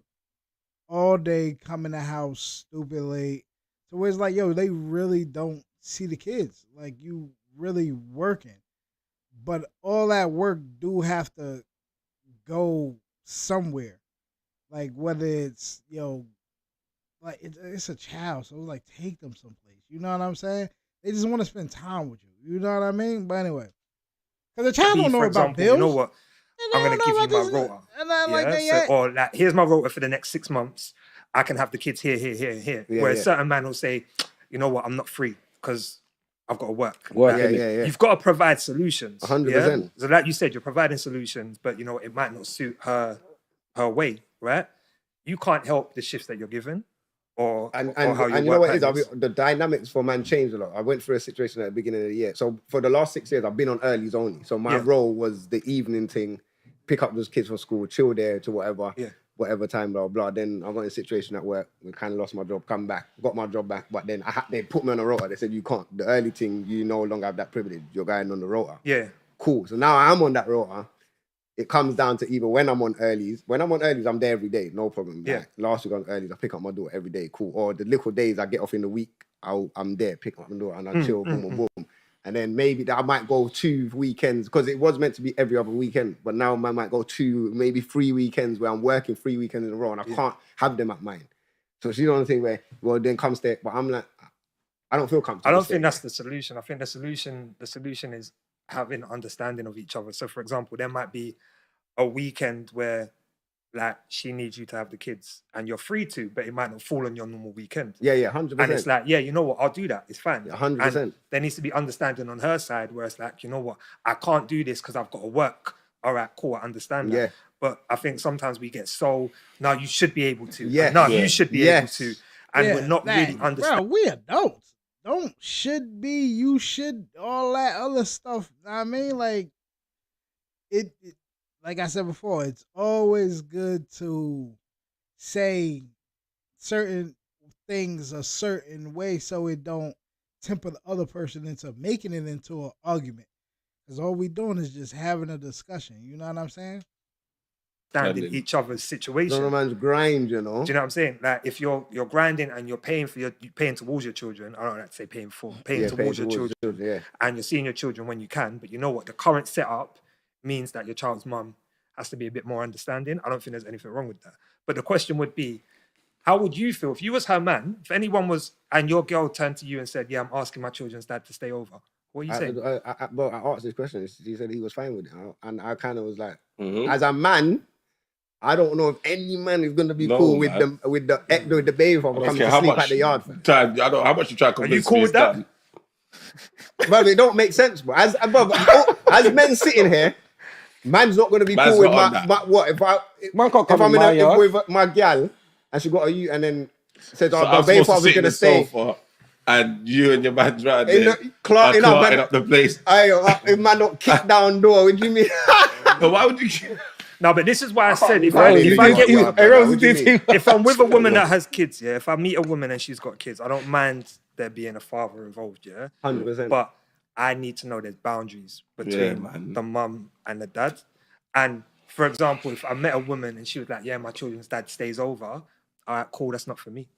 all day, come in the house stupid late. So it's like, yo, they really don't see the kids. Like you really working. But all that work do have to go somewhere. Like whether it's, yo, like it's a child, so it's like take them someplace. You know what I'm saying? They just want to spend time with you. You know what I mean? But anyway, because the child Me, don't know for about example, bills. you know what? They I'm don't gonna know give you about my this rota. and nothing Yeah, like that so, yet. or like, here's my rota for the next 6 months. I can have the kids here, here, here, and here. Yeah, Whereas yeah. certain man will say, you know what, I'm not free because I've got to work. Work, Yeah, innit? yeah, yeah. You've got to provide solutions. 100%. Yeah? So like you said, you're providing solutions, but you know, it might not suit her way, right? You can't help the shifts that you're given or And or how your you know work what it is? patterns. The dynamics for man changed a lot. I went through a situation at the beginning of the year. So for the last 6 years, I've been on earlies only. So my Yeah. role was the evening thing, pick up those kids from school, chill there to whatever, Yeah. whatever time, blah, blah. Then I got in a situation at work. We kind of lost my job, come back, got my job back. But then they put me on a rota. They said, you can't. The early thing, you no longer have that privilege. You're going on the rota. Yeah. Cool. So now I'm on that rota. It comes down to either when I'm on earlies. When I'm on earlies, I'm there every day, no problem. Yeah. Like, last week on earlies, I pick up my daughter every day, cool. Or the little days I get off in the week, I'm there, pick up my daughter and I chill, boom, boom, boom. And then maybe I might go 2 weekends because it was meant to be every other weekend, but now I might go 2, maybe 3 weekends where I'm working 3 weekends in a row and I can't have them at mine. So she's on the thing where, well, then come stay. But I'm like, I don't feel comfortable. I don't staying think that's the solution. I think the solution is having understanding of each other. So for example, there might be a weekend where like she needs you to have the kids and you're free to, but it might not fall on your normal weekend. there. Yeah, 100%. And it's like, yeah, you know what, I'll do that. It's fine. 100%. And there needs to be understanding on her side where it's like, you know what, I can't do this because I've got to work. All right, cool, I understand that. Yeah. But I think sometimes we get so, no, you should be able to. Yes. No, Yeah. you should be Yes. able to. And we're not really Bro, understanding. we adults. Don't should be, you should, all that other stuff. I mean, like, it like I said before, it's always good to say certain things a certain way so it don't temper the other person into making it into an argument. Because all we doing is just having a discussion. You know what I'm saying? Understanding each other's situation. No man's grind, you know. Do you know what I'm saying? Like if you're grinding and you're paying for you're paying towards your children. I don't like to say paying towards your children, Yeah. and you're seeing your children when you can. But you know what? The current setup means that your child's mum has to be a bit more understanding. I don't think there's anything wrong with that. But the question would be, how would you feel if you was her man? If anyone was, and your girl turned to you and said, "Yeah, I'm asking my children's dad to stay over." What are you saying? Well, I asked this question. He said he was fine with it, and I kind of was like, Mhm. as a man, I don't know if any man is going to be No, cool with man. the baby father I don't coming care to how sleep much at the yard. Fam. time. I don't know how much you try to Are convince you cool me with it's that? done. But it don't make sense. But as men sitting here, man's not going to be Man's cool with not on my. that. But what if Man can't come I'm in my yard. with my gal and she got a you and then says, So "Oh, I'm the baby supposed to father's sit in going the to stay." sofa, and you and your man's right In there, the- clarting up clarting and- up the place. If man don't kick down door, what do you mean? But why would you? No, but this is why I said if Rose, I you get did- with, What do you mean? if I'm with a woman that has kids, yeah, if I meet a woman and she's got kids, I don't mind there being a father involved, yeah. 100%. But I need to know there's boundaries between Yeah, man. the mum and the dad. And for example, if I met a woman and she was like, "Yeah, my children's dad stays over," all right, cool, that's not for me.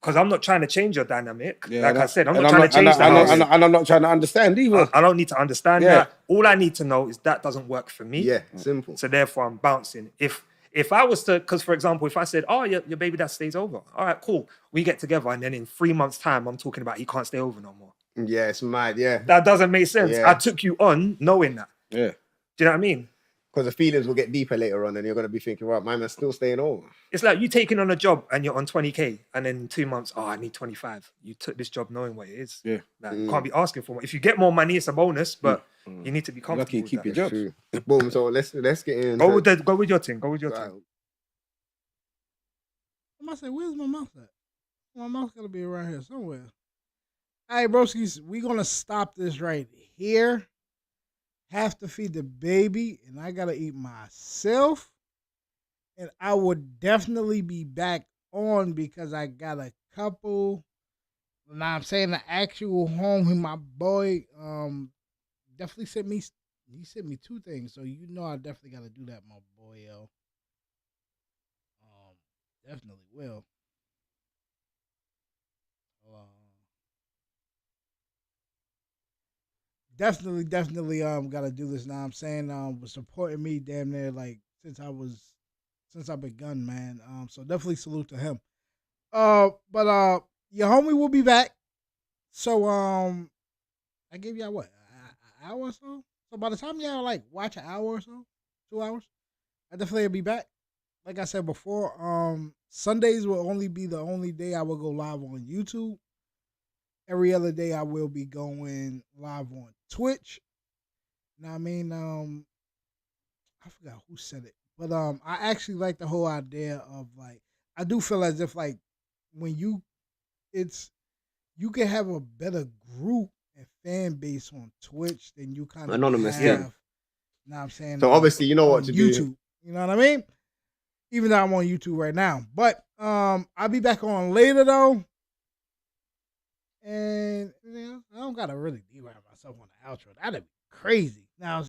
Because I'm not trying to change your dynamic. Like I said, I'm not trying to change the house. and I'm not trying to understand either. I don't need to understand Yeah. that. All I need to know is that doesn't work for me. Yeah, simple. So therefore, I'm bouncing. If I was to, because for example, if I said, "Oh, your baby dad stays over," all right, cool, we get together, and then in 3 months' time, I'm talking about he can't stay over no more. Yeah, it's mad. Yeah, That doesn't make sense. Yeah. I took you on knowing that. Yeah. Do you know what I mean? because the feelings will get deeper later on, and you're going to be thinking, right, my man's still staying over. It's like you taking on a job and you're on 20K, and then in 2 months, oh, I need 25. You took this job knowing what it is. Yeah. Like, you can't be asking for more. If you get more money, it's a bonus, but you need to be comfortable. Lucky you with keep that. your job. True. Boom. So let's get in. Go with your thing. Go with your Right. thing. I must say, where's my mouth at? My mouth's gotta be around here somewhere. All right, broskies, we gonna stop this right here. Have to feed the baby, and I gotta eat myself. And I would definitely be back on because I got a couple. Now I'm saying the actual home. My boy definitely sent me. He sent me 2 things, so you know I definitely gotta do that, my boy, yo. Definitely will. Definitely gotta do this now. I'm saying was supporting me damn near like since I've begun, man. So definitely salute to him. But your homie will be back. So I gave y'all what, an hour or so? So by the time y'all like watch an hour or so, 2 hours, I definitely will be back. Like I said before, Sundays will only be the only day I will go live on YouTube. Every other day I will be going live on Twitch. Now I mean, I forgot who said it, but I actually like the whole idea of like, I do feel as if like when you can have a better group and fan base on Twitch than you kind of Anonymous, have. yeah. Know what I'm saying? So obviously you know what on to YouTube. do. You know what I mean? Even though I'm on YouTube right now, but I'll be back on later though. And you know, I don't gotta really be around myself on the outro. That'd be crazy. Now